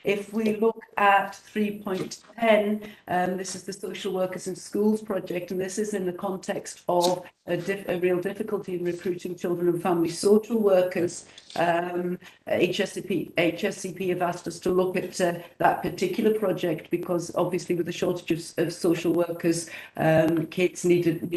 If we look at 3.10, this is the Social Workers in Schools project, and this is in the context of a real difficulty in recruiting children and family social workers. HSCP have asked us to look at that particular project because obviously with the shortage of social workers, kids needed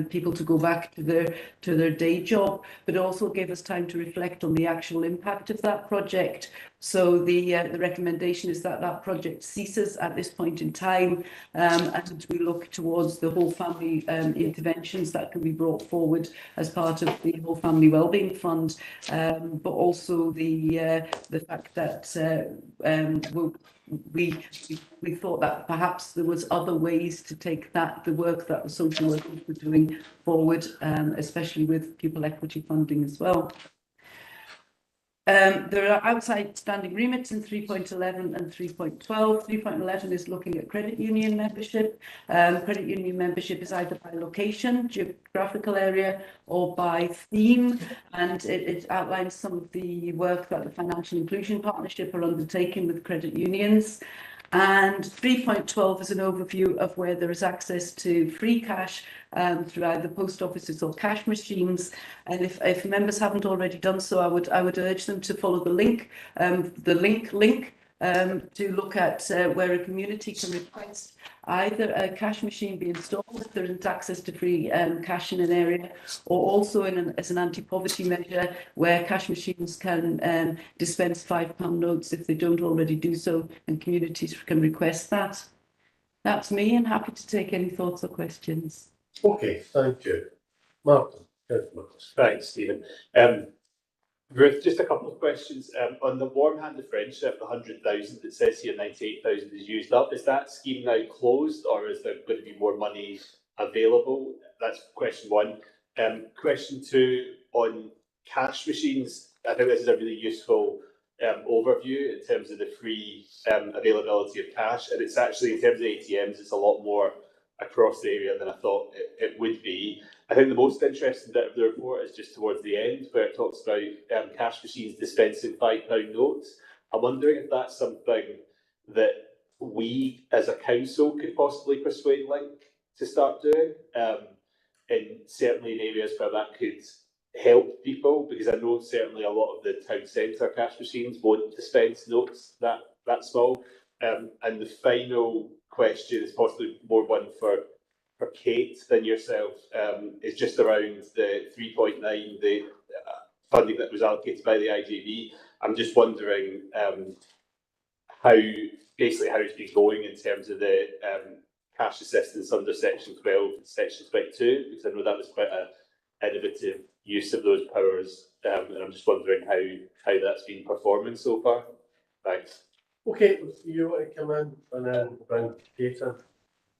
people to go back to their day job, but also gave us time to reflect on the actual impact of that project. So the recommendation is that that project ceases at this point in time, and we look towards the whole family interventions that can be brought forward as part of the whole family wellbeing fund, but also the fact that we thought that perhaps there was other ways to take the work that the social workers were doing forward, especially with pupil equity funding as well. There are outside standing remits in 3.11 and 3.12. 3.11 is looking at credit union membership. Credit union membership is either by location, geographical area, or by theme, and it outlines some of the work that the Financial Inclusion Partnership are undertaking with credit unions. And 3.12 is an overview of where there is access to free cash through either post offices or cash machines. And if members haven't already done so, I would urge them to follow the link to look at where a community can request either a cash machine be installed if there isn't access to free cash in an area, or also as an anti-poverty measure where cash machines can dispense £5 notes if they don't already do so, and communities can request that. That's me, and happy to take any thoughts or questions. Okay, thank you. Martin. Thanks, Stephen. Ruth, just a couple of questions. On the warm hand of friendship, the 100,000 that says here 98,000 is used up. Is that scheme now closed, or is there going to be more money available? That's question one. Question two, on cash machines, I think this is a really useful overview in terms of the free availability of cash. And it's actually, in terms of ATMs, it's a lot more across the area than I thought it would be. I think the most interesting bit of the report is just towards the end, where it talks about cash machines dispensing £5 notes. I'm wondering if that's something that we as a council could possibly persuade Link to start doing, and certainly in areas where that could help people, because I know certainly a lot of the town centre cash machines won't dispense notes that small. And the final question is possibly more one for Kate than yourself, is just around the 3.9, the funding that was allocated by the IJB. I'm just wondering how it's been going in terms of the cash assistance under Section 12 and Section 22, because I know that was quite an innovative use of those powers, and I'm just wondering how that's been performing so far. Thanks. Okay, you want to come in and then bring Kate in?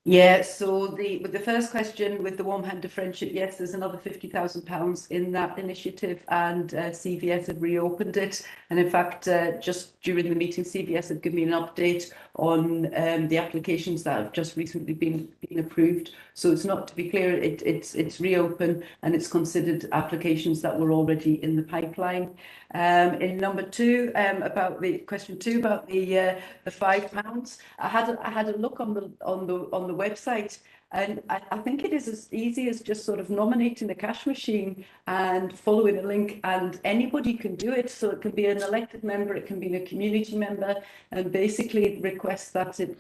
Yeah, so with the first question with the Warm Hand of Friendship, yes, there's another £50,000 in that initiative, and CVS have reopened it. And in fact, just during the meeting, CVS have given me an update on the applications that have just recently been approved. So it's not, to be clear, it's reopened and it's considered applications that were already in the pipeline. In number two, about the question two about the £5, I had a look on the website, and I think it is as easy as just sort of nominating a cash machine and following a link, and anybody can do it. So it can be an elected member, it can be a community member, and basically request that it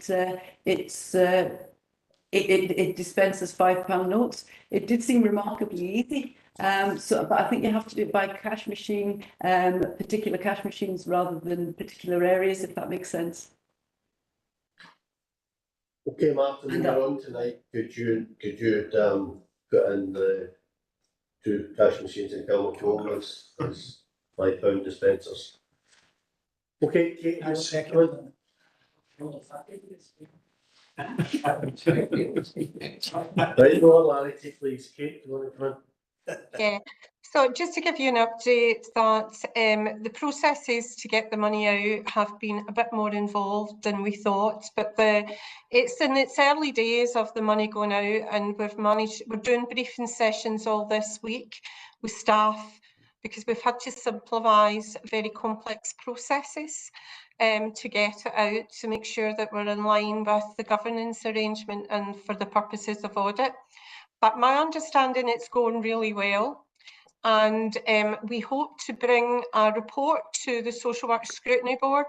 dispenses £5 notes. It did seem remarkably easy. But I think you have to do it by cash machine, particular cash machines rather than particular areas, if that makes sense. Okay, Martin, you're on tonight. Could you put in the 2 cash machines in Kilmacombe as £5 dispensers? Okay, Kate, I second. Right, no hilarity, please. Kate, do you want to come in? Yeah, so just to give you an update that the processes to get the money out have been a bit more involved than we thought, but it's in its early days of the money going out, and we're doing briefing sessions all this week with staff because we've had to simplify very complex processes to get it out, to make sure that we're in line with the governance arrangement and for the purposes of audit. But my understanding, it's going really well. And we hope to bring a report to the Social Work Scrutiny Board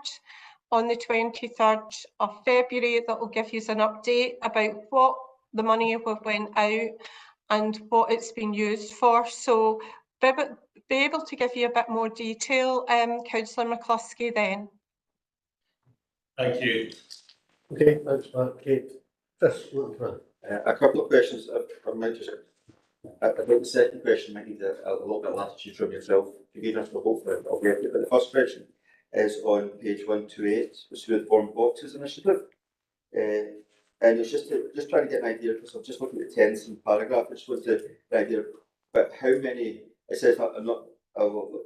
on the 23rd of February that will give you an update about what the money went out and what it's been used for. So be able to give you a bit more detail, Councillor McCluskey, then. Thank you. Okay, thanks, Mark. Kate. Chris, what come in? A couple of questions. I might just. I think the second question might need a little bit of latitude from yourself. If you hopefully I'll get it. But the first question is on page 128, which is the Warm Boxes initiative. And it's just trying to get an idea, because I'm just looking at the 10th paragraph. I just want to get an idea, but how many, it says that I will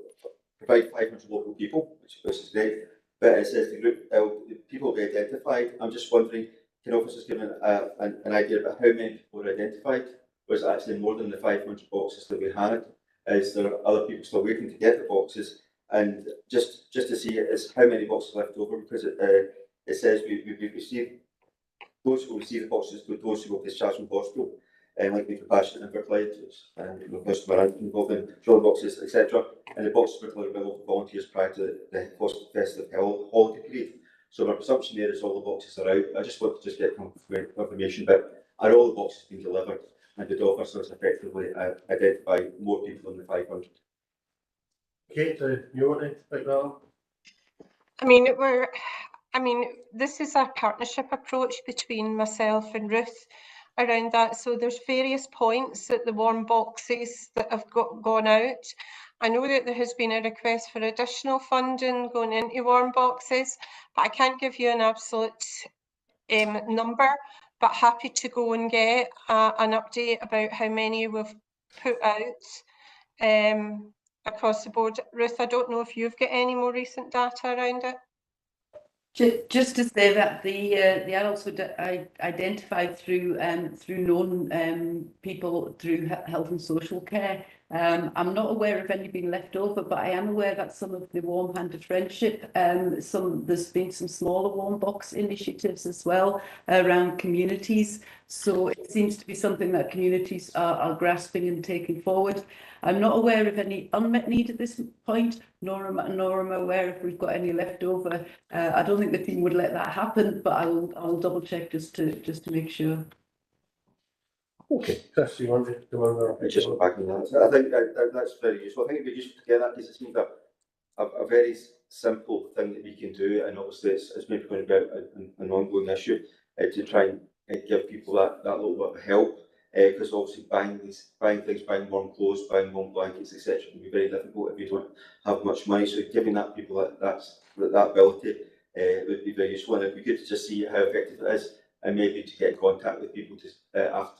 provide 500 local people, which is great, but it says the group, the people will be identified. I'm just wondering, can officers give an idea about how many people were identified? Was it actually more than the 500 boxes that we had? Is there other people still waiting to get the boxes? And just to see is how many boxes left over, because it says we received those who will receive the boxes, those who will be discharged from hospital, like the compassionate Inverclyde, and customer involved in drawing boxes, etc. And the boxes were delivered by local volunteers prior to the festive holiday period. So my presumption there is all the boxes are out. I just want to get confirmation, but are all the boxes being delivered? And did officers effectively identify more people than the 500? Kate, you want to pick that up? I mean, this is a partnership approach between myself and Ruth around that. So there's various points that the warm boxes that have gone out. I know that there has been a request for additional funding going into warm boxes, but I can't give you an absolute number, but happy to go and get an update about how many we've put out across the board. Ruth, I don't know if you've got any more recent data around it. Just to say that the adults were identified through known people through health and social care. I'm not aware of any being left over, but I am aware that some of the Warm Handed Friendship, there's been some smaller warm box initiatives as well around communities. So it seems to be something that communities are grasping and taking forward. I'm not aware of any unmet need at this point, nor am I aware if we've got any left over. I don't think the team would let that happen, but I'll double check just to make sure. Okay, Chris, you want to come on? I just go back on that. I think that's very useful. I think it'd be useful to get that, because it seems a very simple thing that we can do, and obviously it's maybe going to be an ongoing issue to try and give people that little bit of help. Because obviously buying things, buying warm clothes, buying warm blankets, etc., can be very difficult if you don't have much money. So giving that people that ability would be very useful, and it'd be good to just see how effective it is. and maybe to get in contact with people to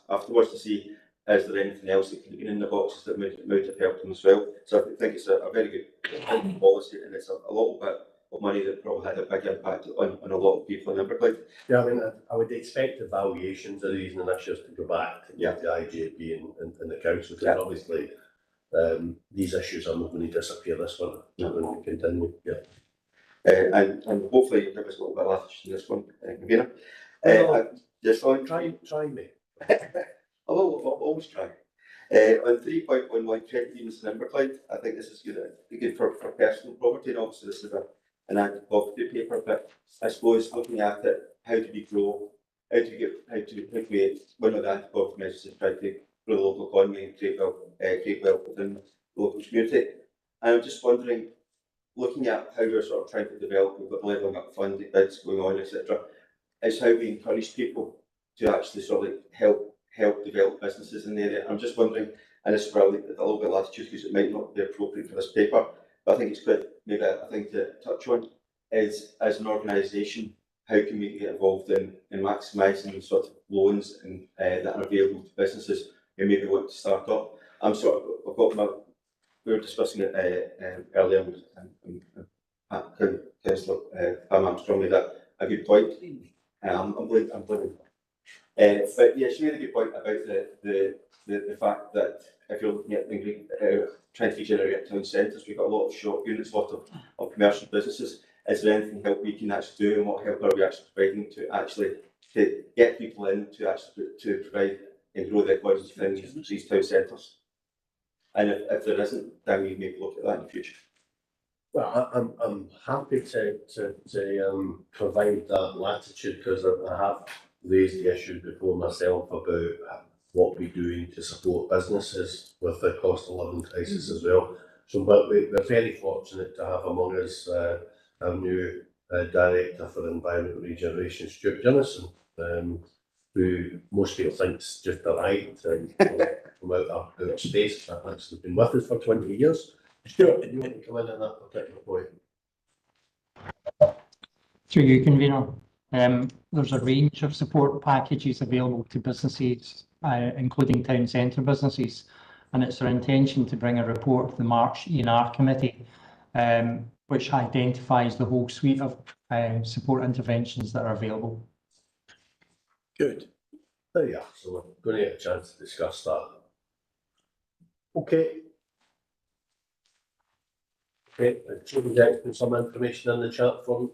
afterwards to see is there anything else that could have been in the boxes that might have helped them as well. So I think it's a very good policy, and it's a little bit of money that probably had a big impact on a lot of people in Inverclyde. Yeah, I mean, I would expect evaluations of these initiatives to go back to the IJB and the council, because obviously these issues are not going to disappear this winter. They're going to continue. And hopefully you'll give us a little bit of latitude in this one, Convener. Just on try me. I will always try. On 3.11 credit unions in Inverclyde, I think this is good for personal property, and obviously this is an anti-poverty paper, but I suppose looking at it, how do we grow, how do we, one of the anti-poverty measures is try to grow the local economy and create wealth within the local community. And I'm just wondering, looking at how we're sort of trying to develop, we've got levelling up fund bids going on, etc., is how we encourage people to actually sort of help develop businesses in the area. I'm just wondering, and this is probably a little bit of latitude because it might not be appropriate for this paper, but I think it's quite maybe a thing to touch on, is as an organisation, how can we get involved in maximising sort of loans and that are available to businesses who maybe want to start up. I've got we were discussing it earlier, and Councillor Pam Armstrong made a good point. I'm blaming. But yeah, she made a good point about the fact that if you're looking at trying to generate town centres, we've got a lot of shop units, a lot of commercial businesses. Is there anything help we can actually do, and what help are we actually providing to get people in to provide and grow the economy within these town centres? And if there isn't, then we maybe look at that in the future. Well, I'm happy to provide that latitude, because I have raised the issue before myself about what we're doing to support businesses with the cost of living crisis as well. So, but we're very fortunate to have among us our new Director for Environmental Regeneration, Stuart Jennison, who most people think is just arrived from out of space. I've actually been with us for 20 years. Stuart, did you want to come in on that particular point? Through you, Convener. There's a range of support packages available to businesses, including town centre businesses, and it's our intention to bring a report to the March E&R committee, which identifies the whole suite of support interventions that are available. Good. There you are. So we're going to get a chance to discuss that. Okay. Okay, should we get some information in the chat from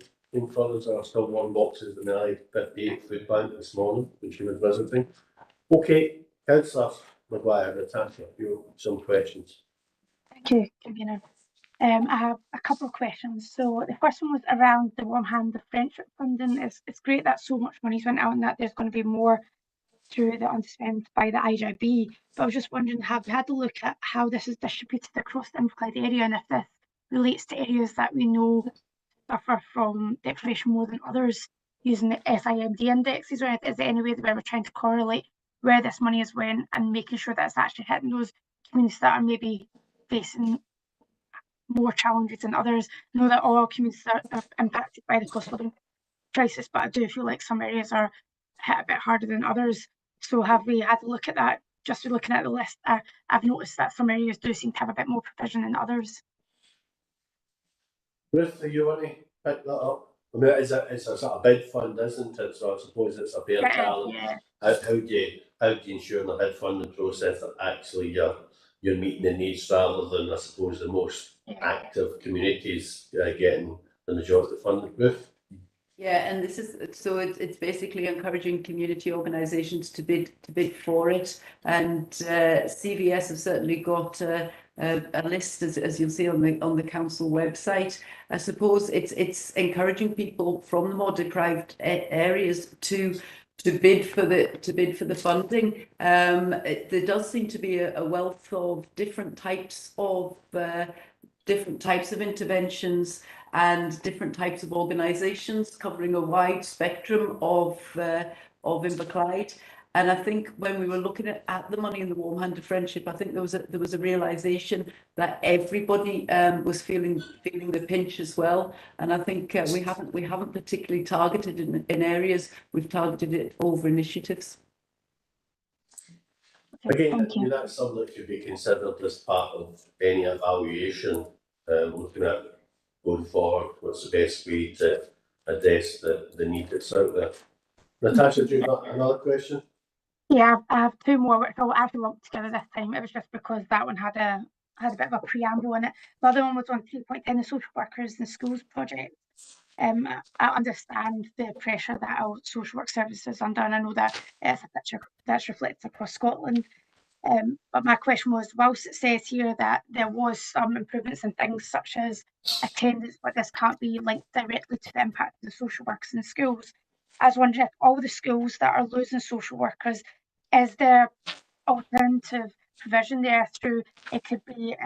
for us? There are still warm boxes in the I-58 food bank this morning when she was visiting. Okay, Councillor Maguire, Natasha, you have some questions. Thank you, Convener. I have a couple of questions. So the first one was around the Warm Hand of Friendship funding. It's great that so much money's went out and that there's going to be more through the unspent by the IJB. But I was just wondering, have we had a look at how this is distributed across the Inverclyde area, and if this relates to areas that we know suffer from deprivation more than others, using the SIMD indexes, or is there any way that we're trying to correlate where this money is went and making sure that it's actually hitting those communities that are maybe facing more challenges than others? I know that all communities are impacted by the cost of living crisis, but I do feel like some areas are hit a bit harder than others. So have we had a look at that? Just looking at the list, I've noticed that some areas do seem to have a bit more provision than others. Ruth, are you want to pick that up? I mean, it's a sort of bid fund, isn't it? So I suppose it's a fair challenge. Yeah. How do you ensure in the bid funding process that actually you're meeting the needs, rather than, I suppose, the most active communities getting the majority of funding? Ruth? Yeah, and this is it's basically encouraging community organisations to bid for it, and CVS have certainly got a list, as you'll see on the council website. I suppose it's encouraging people from the more deprived areas to bid for the funding. There does seem to be a wealth of different types of interventions and different types of organisations covering a wide spectrum of Inverclyde. And I think when we were looking at the money in the Warm Handed Friendship, I think there was a realisation that everybody was feeling the pinch as well. And I think we haven't particularly targeted in areas. We've targeted it over initiatives. Again, I mean, that's something that could be considered as part of any evaluation, looking at going forward, what's the best way to address the need that's out there. Natasha, do you have another question? Yeah, I have two more which I'll actually lump together this time. It was just because that one had a bit of a preamble in it. The other one was on 3.10, the social workers in schools project. I understand the pressure that our social work service is under, and I know that it's a picture that's reflected across Scotland. But my question was, whilst it says here that there was some improvements in things such as attendance, but this can't be linked directly to the impact of the social workers in the schools, I was wondering if all the schools that are losing social workers, is there alternative provision there through, it could be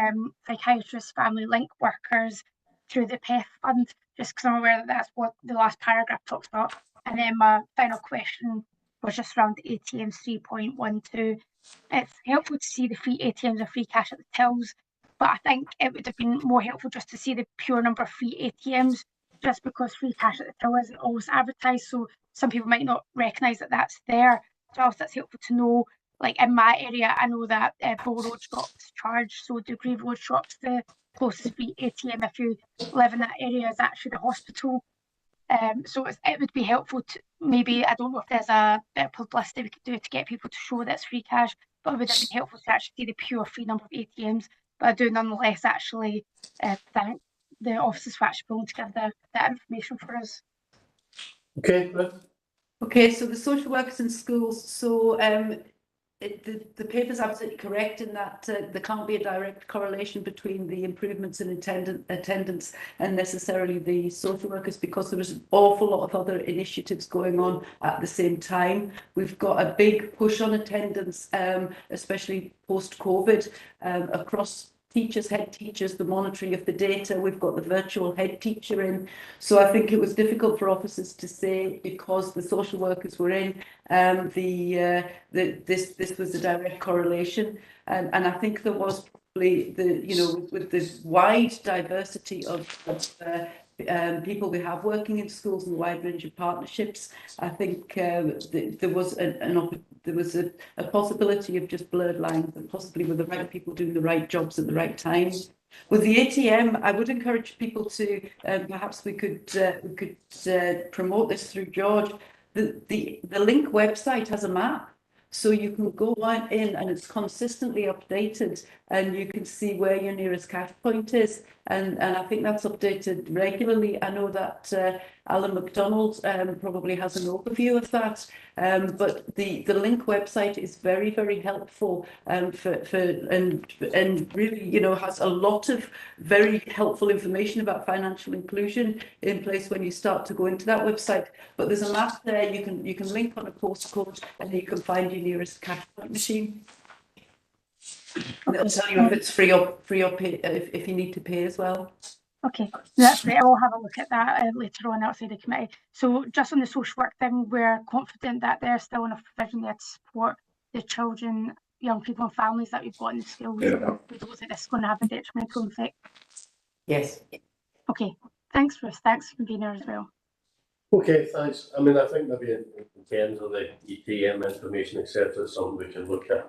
psychiatrists, family link workers, through the PEF fund, just because I'm aware that that's what the last paragraph talks about. And then my final question was just around ATMs 3.12. It's helpful to see the free ATMs and free cash at the tills, but I think it would have been more helpful just to see the pure number of free ATMs, just because free cash at the till isn't always advertised, so some people might not recognise that that's there. So also it's helpful to know, like in my area, I know that Bow Road shops charge, so do Grieve Road shops. The closest free ATM if you live in that area is actually the hospital. So it would be helpful to maybe, I don't know if there's a bit of publicity we could do to get people to show that it's free cash, but it would have been helpful to actually see the pure free number of ATMs. But I do nonetheless actually thank the officers for actually pulling together that information for us. Okay, Okay, so the social workers in schools, so the paper's absolutely correct in that there can't be a direct correlation between the improvements in attendance and necessarily the social workers, because there was an awful lot of other initiatives going on at the same time. We've got a big push on attendance, especially post-COVID, across teachers, head teachers, the monitoring of the data. We've got the virtual head teacher in. So I think it was difficult for officers to say, because the social workers were in, this was a direct correlation. And I think there was probably with the wide diversity of people we have working in schools and the wide range of partnerships, I think there was a possibility of just blurred lines, and possibly with the right people doing the right jobs at the right time. With the ATM, I would encourage people to perhaps we could promote this through George. The Link website has a map, so you can go on in and it's consistently updated, and you can see where your nearest cash point is, and I think that's updated regularly. I know that Alan McDonald probably has an overview of that, but the Link website is very, very helpful and really has a lot of very helpful information about financial inclusion in place when you start to go into that website. But there's a map there. You can link on a postcode, and you can find your nearest cash point machine. And it'll tell you if it's free or pay, if you need to pay as well. Okay, that's great. I will have a look at that later on outside the committee. So just on the social work thing, we're confident that there's still enough provision there to support the children, young people and families that we've got in the schools. We don't think this is going to have a detrimental effect. Yes. Okay, thanks Ruth, thanks for being here as well. Okay, thanks. I mean, I think maybe in terms of the ATM information, etc., it's something we can look at,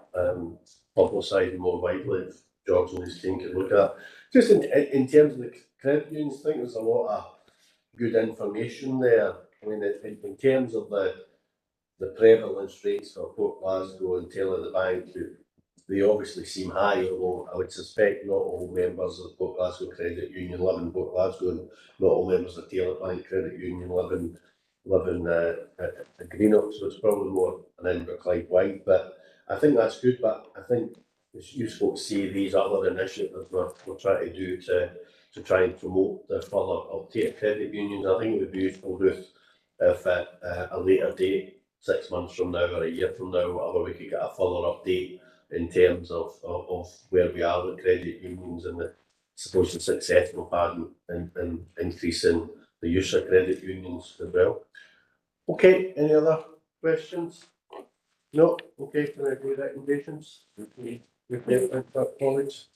publicising more widely, if George and his team can look at. Just in terms of the credit unions, I think there's a lot of good information there. I mean, in terms of the prevalence rates for Port Glasgow and Taylor the Bank, they obviously seem high, although I would suspect not all members of Port Glasgow Credit Union live in Port Glasgow, and not all members of Taylor Bank Credit Union live in Greenock, so it's probably more an Inverclyde wide. But I think that's good. But I think it's useful to see these other initiatives we're trying to do to try and promote the further uptake of credit unions. I think it would be useful, Ruth, if at a later date, 6 months from now or a year from now, whatever, we could get a further update in terms of where we are with credit unions and the supposed success we've had in increasing the use of credit unions as well. Okay, any other questions? No, okay, can I do recommendations? Okay, thanks for that, colleagues.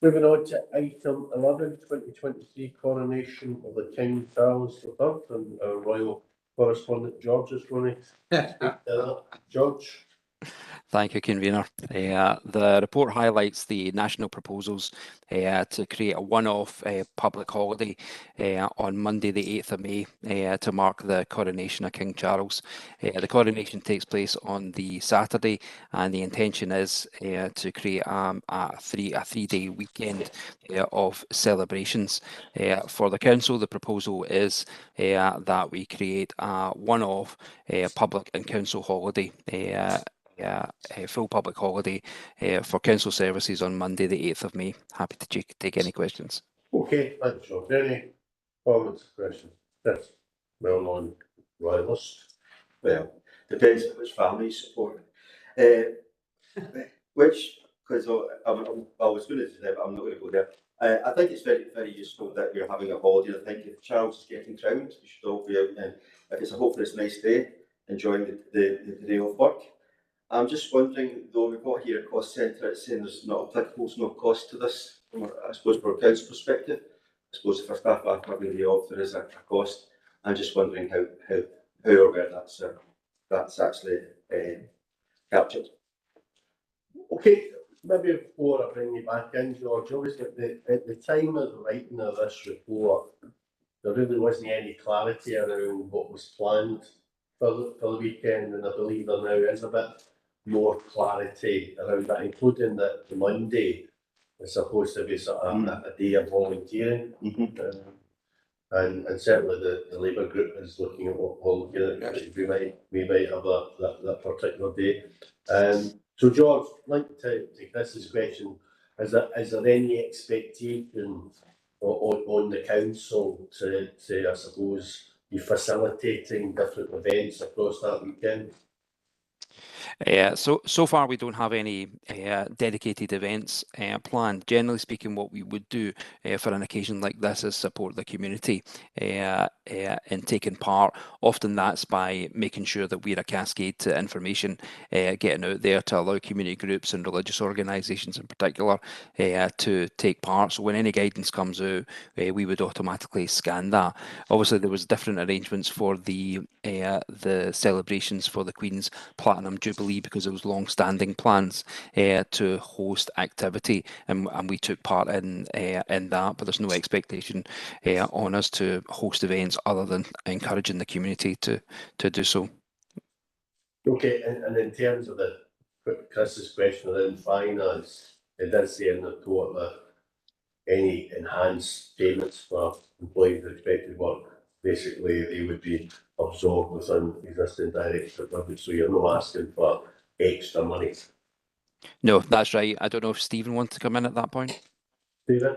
Moving on to item 11, 2023 coronation of the King Charles III, and our royal correspondent George is going to speak to that. George? Thank you, Convener. The report highlights the national proposals to create a one-off public holiday on Monday the 8th of May to mark the coronation of King Charles. The coronation takes place on the Saturday, and the intention is to create a three-day weekend of celebrations. For the council, the proposal is that we create a one-off public and council holiday, a full public holiday for council services on Monday the 8th of May. Happy to take any questions. Okay, thanks, George. Any comments, questions? Yes, well-known royalist. Well, depends on which family you support. Which, because I was going to do that, but I'm not going to go there. I think it's very, very useful that we're having a holiday. I think if Charles is getting crowned, we should all be out, and if it's hopefully it's a nice day, enjoying the day off work. I'm just wondering, though, we've got here a cost centre, it's saying there's not applicable, there's no cost to this, I suppose, from a council perspective. I suppose for staff after having the day off, there is a cost. I'm just wondering how or where that's actually captured. Okay, maybe before I bring you back in, George, obviously at the time of the writing of this report, there really wasn't any clarity around what was planned for the weekend, and I believe there now is a bit more clarity around that, including that the Monday is supposed to be sort of a day of volunteering. And certainly the Labour group is looking at what volunteering we might have that particular day. So George, like to Chris's question, is there any expectation on the council to I suppose be facilitating different events across that weekend? So far we don't have any dedicated events planned. Generally speaking, what we would do for an occasion like this is support the community in taking part. Often that's by making sure that we're a cascade to information getting out there to allow community groups and religious organisations in particular to take part. So when any guidance comes out, we would automatically scan that. Obviously there was different arrangements for the celebrations for the Queen's Platinum Jubilee because there was long-standing plans to host activity, and we took part in that. But there's no expectation on us to host events other than encouraging the community to do so. Okay, and in terms of Chris's question around finance, it does say in the report that any enhanced payments for employees expected work, basically they would be absorbed within existing directorship budget, so you're not asking for extra money. No, that's right. I don't know if Stephen wants to come in at that point. Stephen?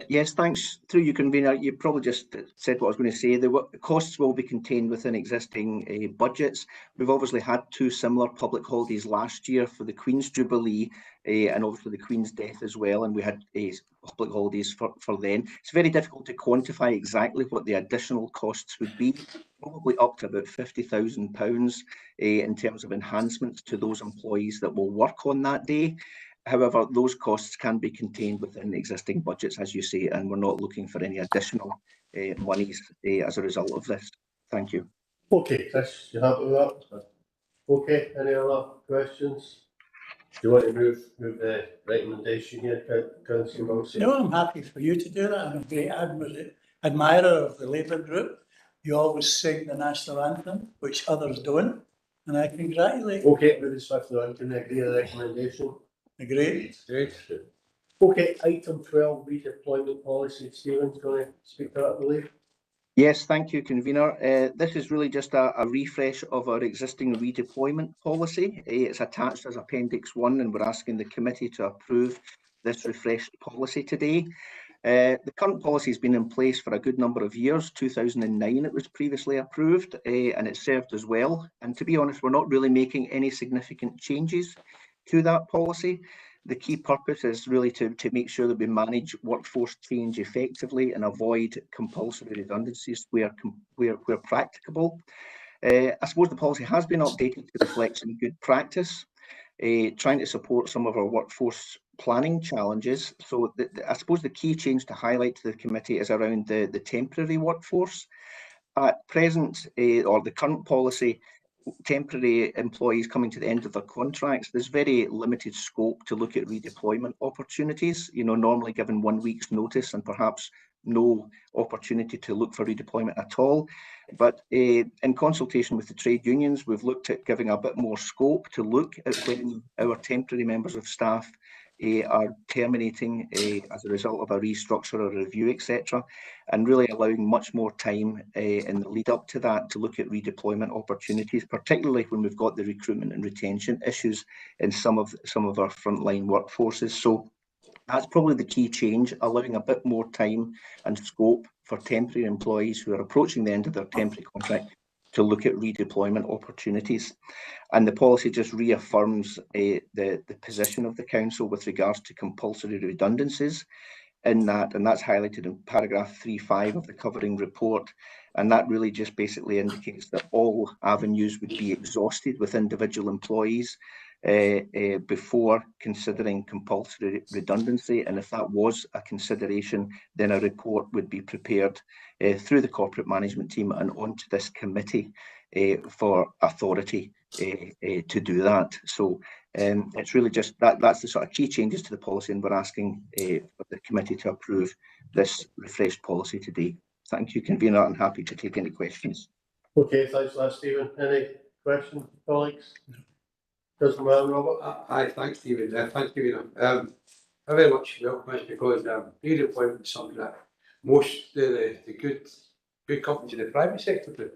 Yes, thanks. Through you, Convener, you probably just said what I was going to say. The costs will be contained within existing budgets. We've obviously had two similar public holidays last year for the Queen's Jubilee and obviously the Queen's death as well, and we had public holidays for then. It's very difficult to quantify exactly what the additional costs would be, probably up to about £50,000 in terms of enhancements to those employees that will work on that day. However, those costs can be contained within existing budgets, as you say, and we're not looking for any additional monies as a result of this. Thank you. Okay, Chris, you happy with that? Okay, any other questions? Do you want to move the recommendation here, Councillor Wilson? No, I'm happy for you to do that. I'm a great admirer of the Labour group. You always sing the national anthem, which others don't, and I congratulate you. Okay, maybe swiftly on to the agree with the recommendation. Agreed. Great. Okay, item 12, redeployment policy. Stephen's going to speak to that, I believe. Yes, thank you, Convener. This is really just a refresh of our existing redeployment policy. It's attached as Appendix 1, and we're asking the committee to approve this refreshed policy today. The current policy has been in place for a good number of years. 2009 it was previously approved, and it served as well. And to be honest, we're not really making any significant changes to that policy. The key purpose is really to make sure that we manage workforce change effectively and avoid compulsory redundancies where practicable. I suppose the policy has been updated to reflect some good practice, trying to support some of our workforce planning challenges. So I suppose the key change to highlight to the committee is around the temporary workforce. At present, or the current policy, temporary employees coming to the end of their contracts, there's very limited scope to look at redeployment opportunities, normally given 1 week's notice and perhaps no opportunity to look for redeployment at all. But in consultation with the trade unions, we've looked at giving a bit more scope to look at when our temporary members of staff are terminating as a result of a restructure or review, etc., and really allowing much more time in the lead up to that to look at redeployment opportunities, particularly when we've got the recruitment and retention issues in some of our frontline workforces. So that's probably the key change, allowing a bit more time and scope for temporary employees who are approaching the end of their temporary contract to look at redeployment opportunities. And the policy just reaffirms the position of the council with regards to compulsory redundancies in that, and that's highlighted in paragraph 3.5 of the covering report. And that really just basically indicates that all avenues would be exhausted with individual employees before considering compulsory redundancy. And if that was a consideration, then a report would be prepared through the corporate management team and onto this committee for authority to do that. So it's really just that's the sort of key changes to the policy, and we're asking for the committee to approve this refreshed policy today. Thank you, convener. I'm happy to take any questions. Okay, thanks for that, Stephen. Any questions, colleagues? Councillor Robert? Aye, thanks, Stephen. Thanks, convener. I very much welcome this because redeployment is something that most of the good companies in the private sector do.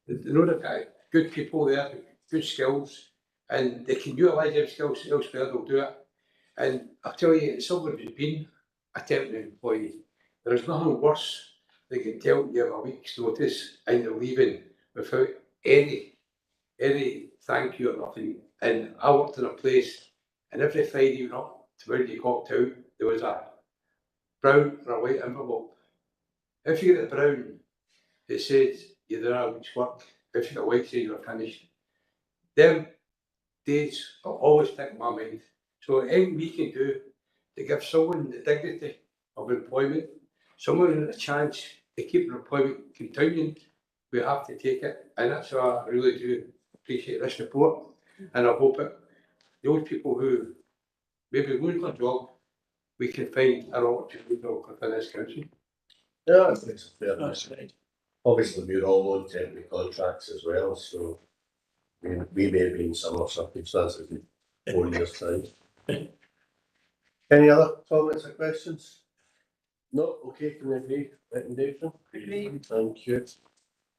They know they've got good people there, good skills, and they can utilise their skills elsewhere, they'll do it. And I'll tell you, as someone who's been a temporary employee, there's nothing worse than can tell you have a week's notice and you're leaving without any thank you or nothing. And I worked in a place, and every Friday you went up to where you clocked out, there was a brown or a white envelope. If you get the brown, it says you're there a week's work. If you get white, say you're finished. Them days are always stick in my mind. So anything we can do to give someone the dignity of employment, someone a chance to keep their employment continuing, we have to take it. And that's why I really do appreciate this report. And I hope that those people who maybe lose their job, we can find an opportunity within this council. Yeah, I think it's fair. That's right. Obviously, we're all on temporary contracts as well, so we may be in similar circumstances in 4 years' time. Any other comments or questions? No? Okay, can we agree? Recommendation? Agree. Thank you.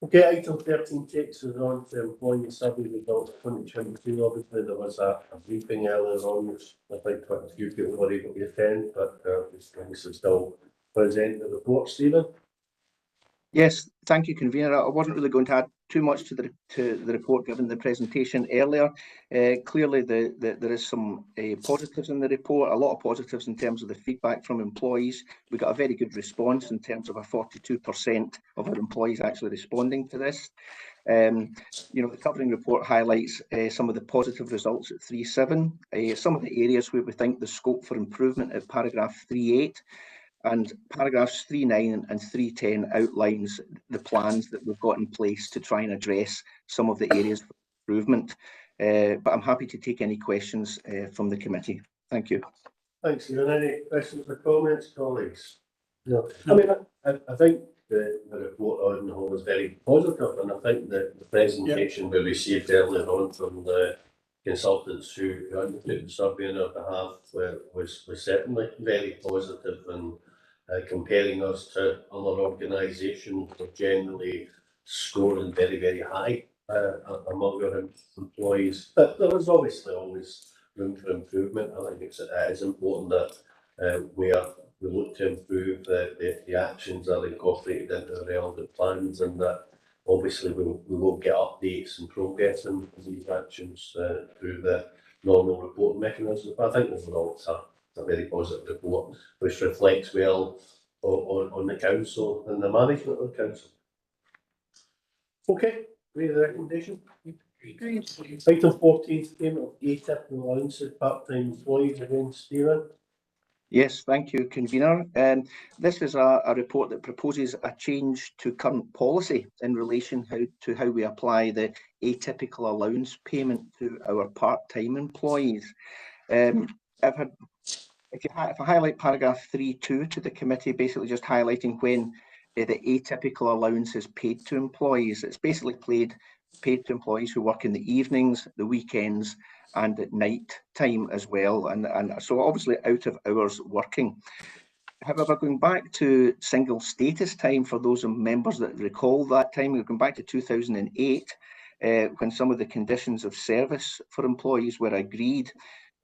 Okay, item 13 takes us on to employee survey results 2022. Obviously, there was a briefing earlier on, which I think quite a few people were able to attend, but it's obviously still present the report. Stephen? Yes, thank you, convener. I wasn't really going to add too much to the report given the presentation earlier. Clearly, there is some positives in the report, a lot of positives in terms of the feedback from employees. We got a very good response in terms of a 42% of our employees actually responding to this. The covering report highlights some of the positive results at 3.7, some of the areas where we think the scope for improvement at paragraph 3.8. And paragraphs 3.9 and 3.10 outlines the plans that we've got in place to try and address some of the areas for improvement. But I'm happy to take any questions from the committee. Thank you. Thanks, Stephen. Any questions or comments, colleagues? No. I mean, I think the report on the whole was very positive, and I think that the presentation we received earlier on from the consultants who undertook the survey on our behalf was certainly very positive, and comparing us to other organisations, we're generally scoring very, very high among our employees. But there is obviously always room for improvement. I think it is important that we look to improve the actions that are incorporated into the relevant plans, and that obviously we will get updates and progress in these actions through the normal reporting mechanisms. But I think overall it's a very positive report, which reflects well on the council and the management of the council. Okay, Agree with the recommendation? Item 14, payment of ATIP and allowances, part-time employees, again, Stephen. Yes, thank you, convener. This is a report that proposes a change to current policy in relation to how we apply the atypical allowance payment to our part-time employees. If I highlight paragraph 3.2 to the committee, basically just highlighting when the atypical allowance is paid to employees. It's basically paid to employees who work in the evenings, the weekends, and at night time as well, and so obviously out of hours working. However, going back to single status time, for those members that recall that time, we're going back to 2008, when some of the conditions of service for employees were agreed.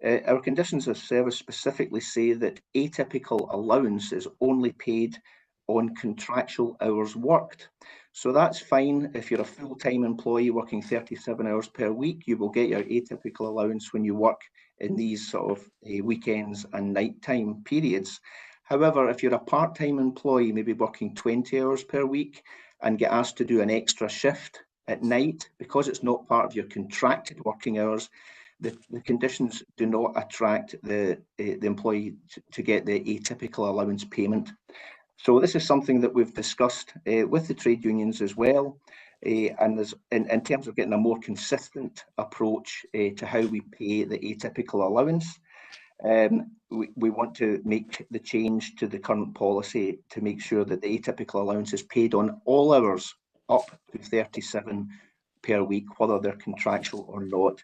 Our conditions of service specifically say that atypical allowance is only paid on contractual hours worked. So that's fine. If you're a full-time employee working 37 hours per week, you will get your atypical allowance when you work in these sort of weekends and nighttime periods. However, if you're a part-time employee, maybe working 20 hours per week and get asked to do an extra shift at night, because it's not part of your contracted working hours, the conditions do not attract the employee to get the atypical allowance payment. So this is something that we've discussed with the trade unions as well, and there's, in terms of getting a more consistent approach to how we pay the atypical allowance. We want to make the change to the current policy to make sure that the atypical allowance is paid on all hours up to 37 per week, whether they're contractual or not.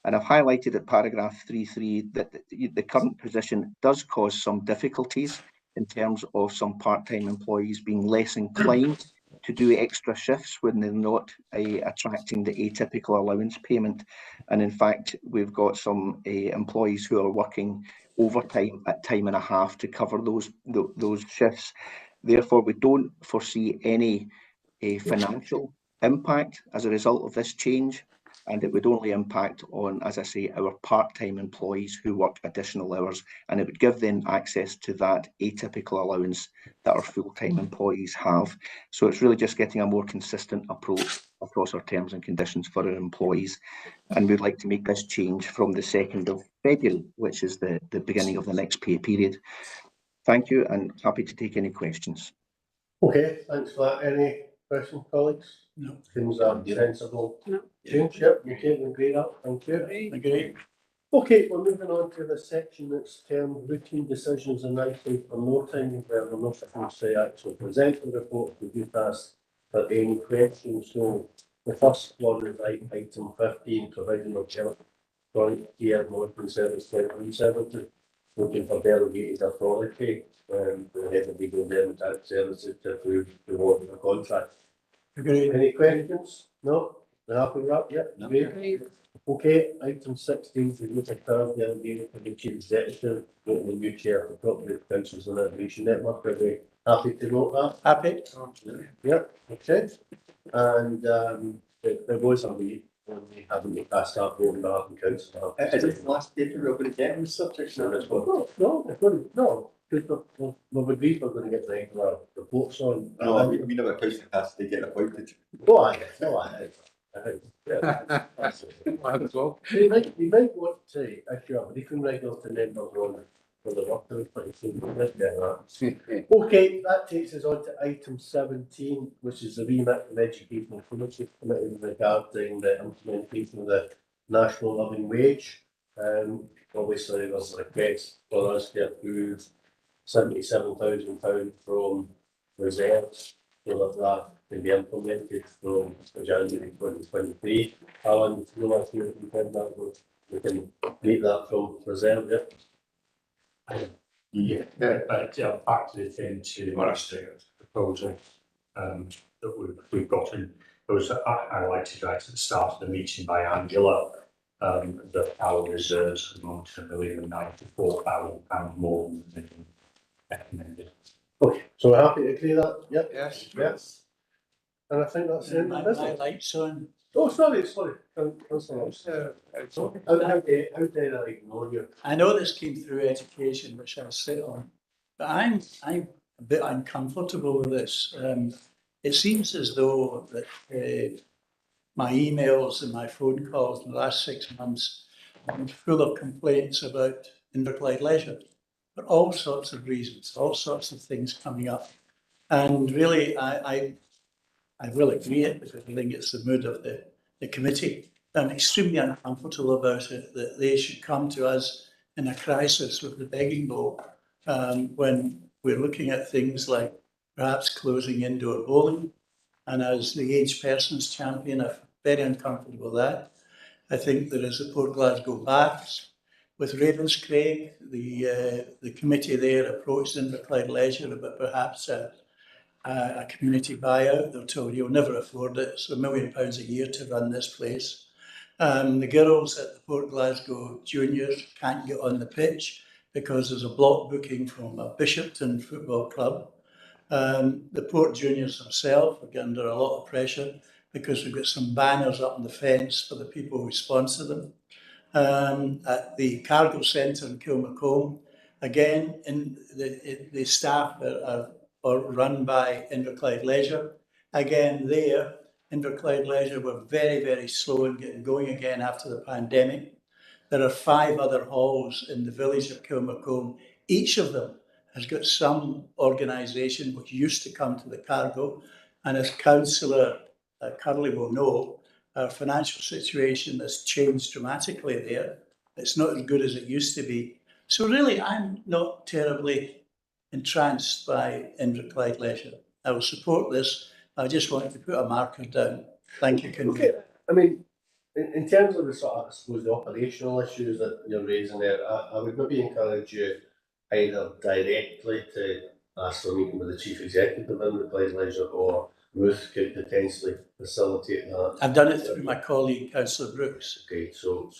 And I've highlighted at paragraph 3.3 that the current position does cause some difficulties in terms of some part-time employees being less inclined to do extra shifts when they're not attracting the atypical allowance payment. And in fact, we've got some employees who are working overtime at time and a half to cover those shifts. Therefore, we don't foresee any financial impact as a result of this change, and it would only impact on, as I say, our part-time employees who work additional hours, and it would give them access to that atypical allowance that our full-time employees have. So it's really just getting a more consistent approach across our terms and conditions for our employees, and we'd like to make this change from the 2nd of February, which is the beginning of the next pay period. Thank you, and happy to take any questions. Okay, thanks for that. Any questions, colleagues? No. Things are sensible. No. Change, yep, you can agree that, thank you. Agree. Okay, we're moving on to the section that's termed routine decisions and item for no time where we're not supposed to actually present the report to be passed for any questions. So the first one is item 15, providing of electronic care monitoring service 2070, looking for delegated authority and the head of legal and tax services to approve the award of the contract. Agree. Any questions? No? They're happy with that? Yep. No. Great. Okay, item 16, the use of term delegated for the chief executive, voting the new chair for Property Councils and Innovation Network. Are we happy to note that? Happy. Yep, okay. And there was a we haven't been passed that voting behalf of council. Is it the last paper we're going to get on the subject? No, because we would be going to get regular reports on. No, I mean about council capacity getting appointed. No, I Might as well. You might want to issue a briefing regular to members on for the work that we're Okay, that takes us on to item 17, which is the remit of Education and Committee regarding the implementation of the National Living Wage. Obviously, there's a request for us to approve £77,000 from reserves so that can be implemented from January 2023. Alan, you want to confirm that we can meet that from reserve, Yeah, but back to the thing to last year's proposal that we've gotten. It was highlighted right at the start of the meeting by Angela that our reserves amount to £1,94,000 more than recommended. Okay, so we're happy to clear that? Yep. Yes. Yes. And I think that's the end of the My business. light's on. Oh, sorry. How dare I ignore you? I know this came through education, which I'll sit on, but I'm a bit uncomfortable with this. It seems as though that my emails and my phone calls in the last 6 months, I'm full of complaints about Inverclyde Leisure for all sorts of reasons, all sorts of things coming up. And really, I will agree it because I think it's the mood of the committee. I'm extremely uncomfortable about it, that they should come to us in a crisis with the begging bowl when we're looking at things like perhaps closing indoor bowling. And as the aged persons champion, I'm very uncomfortable with that. I think there is the Port Glasgow Baths. With Ravenscraig, the committee there approached Inverclyde Leisure about perhaps a community buyout. They're told you'll never afford it. It's £1 million a year to run this place. The girls at the Port Glasgow Juniors can't get on the pitch because there's a block booking from a Bishopton football club. The Port Juniors themselves are under a lot of pressure because we've got some banners up on the fence for the people who sponsor them. At the cargo centre in Kilmacombe, again, the staff are run by Inverclyde Leisure. Again, there, Inverclyde Leisure were very, very slow in getting going again after the pandemic. There are 5 other halls in the village of Kilmacombe. Each of them has got some organisation which used to come to the cargo. And as Councillor Curley will know, our financial situation has changed dramatically there. It's not as good as it used to be. So really, I'm not terribly entranced by Inverclyde Leisure. I will support this. I just wanted to put a marker down. Thank you, Convener. Okay. I mean, in terms of the sort of, I suppose, the operational issues that you're raising there, I would maybe encourage you either directly to ask for a meeting with the Chief Executive of Inverclyde Leisure, or Ruth could potentially facilitate that. I've done it through my colleague, Councillor Brooks. Okay, so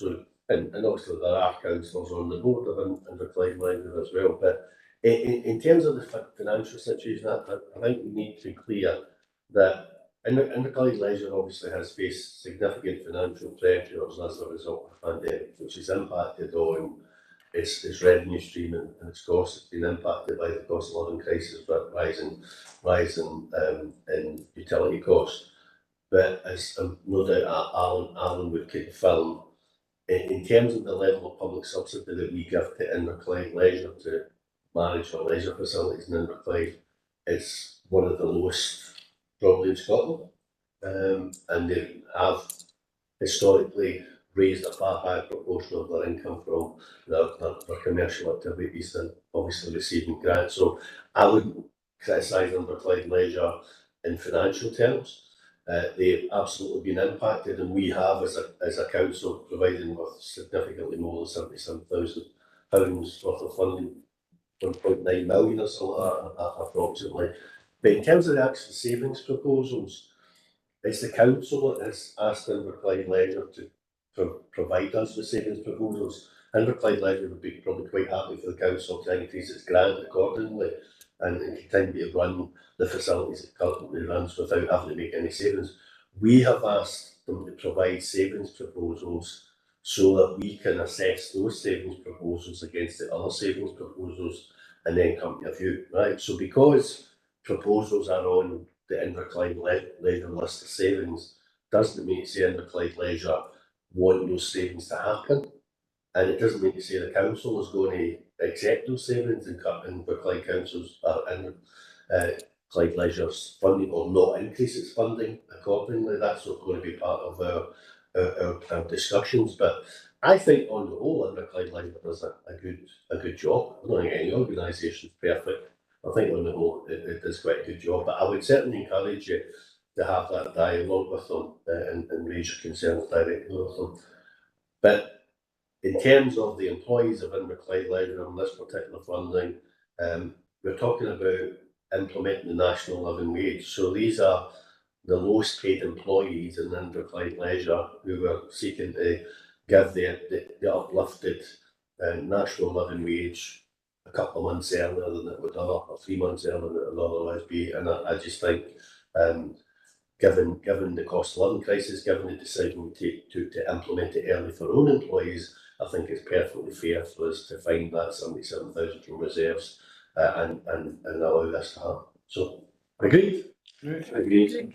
and also there are councillors on the board of Inverclyde Leisure as well. But in terms of the financial situation, I think we need to be clear that Inverclyde Leisure obviously has faced significant financial pressures as a result of the pandemic, which has impacted on its revenue stream and its costs. It's been impacted by the cost of living crisis, but rising in utility costs. But as no doubt Alan would confirm, in terms of the level of public subsidy that we give to Inverclyde Leisure to manage our leisure facilities in Inverclyde, it's one of the lowest probably in Scotland. And they have historically raised a far higher proportion of their income from their commercial activities than obviously receiving grants. So I wouldn't criticise Inverclyde Leisure in financial terms. They've absolutely been impacted, and we have, as a council, providing with significantly more than £77,000 worth of funding, 1.9 million or so approximately. But in terms of the actual savings proposals, it's the council that has asked Inverclyde Leisure to provide us with savings proposals. Inverclyde Leisure would be probably quite happy for the council to increase its grant accordingly and continue to run the facilities it currently runs without having to make any savings. We have asked them to provide savings proposals so that we can assess those savings proposals against the other savings proposals and then come to a view, right? So because proposals are on the Inverclyde Leisure list of savings, doesn't mean to say Inverclyde Leisure want those savings to happen, and it doesn't mean to say the council is going to accept those savings and cut Inverclyde Council's Clyde Leisure's funding or not increase its funding accordingly. That's not going to be part of our discussions. But I think on the whole, Inverclyde Leisure does a good job. I don't think any organisation is perfect. I think on the whole it does quite a good job. But I would certainly encourage you to have that dialogue with them and raise your concerns directly with them. But in terms of the employees of Inverclyde Leisure on this particular funding, we're talking about implementing the national living wage. So these are the lowest paid employees in Inverclyde Leisure who were seeking to give the uplifted national living wage a couple of months earlier than it would other, or 3 months earlier than it would otherwise be. And I just think, given the cost of living crisis, given the decision to implement it early for our own employees, I think it's perfectly fair for us to find that 77,000 from reserves and allow this to happen. So, agreed? Agreed.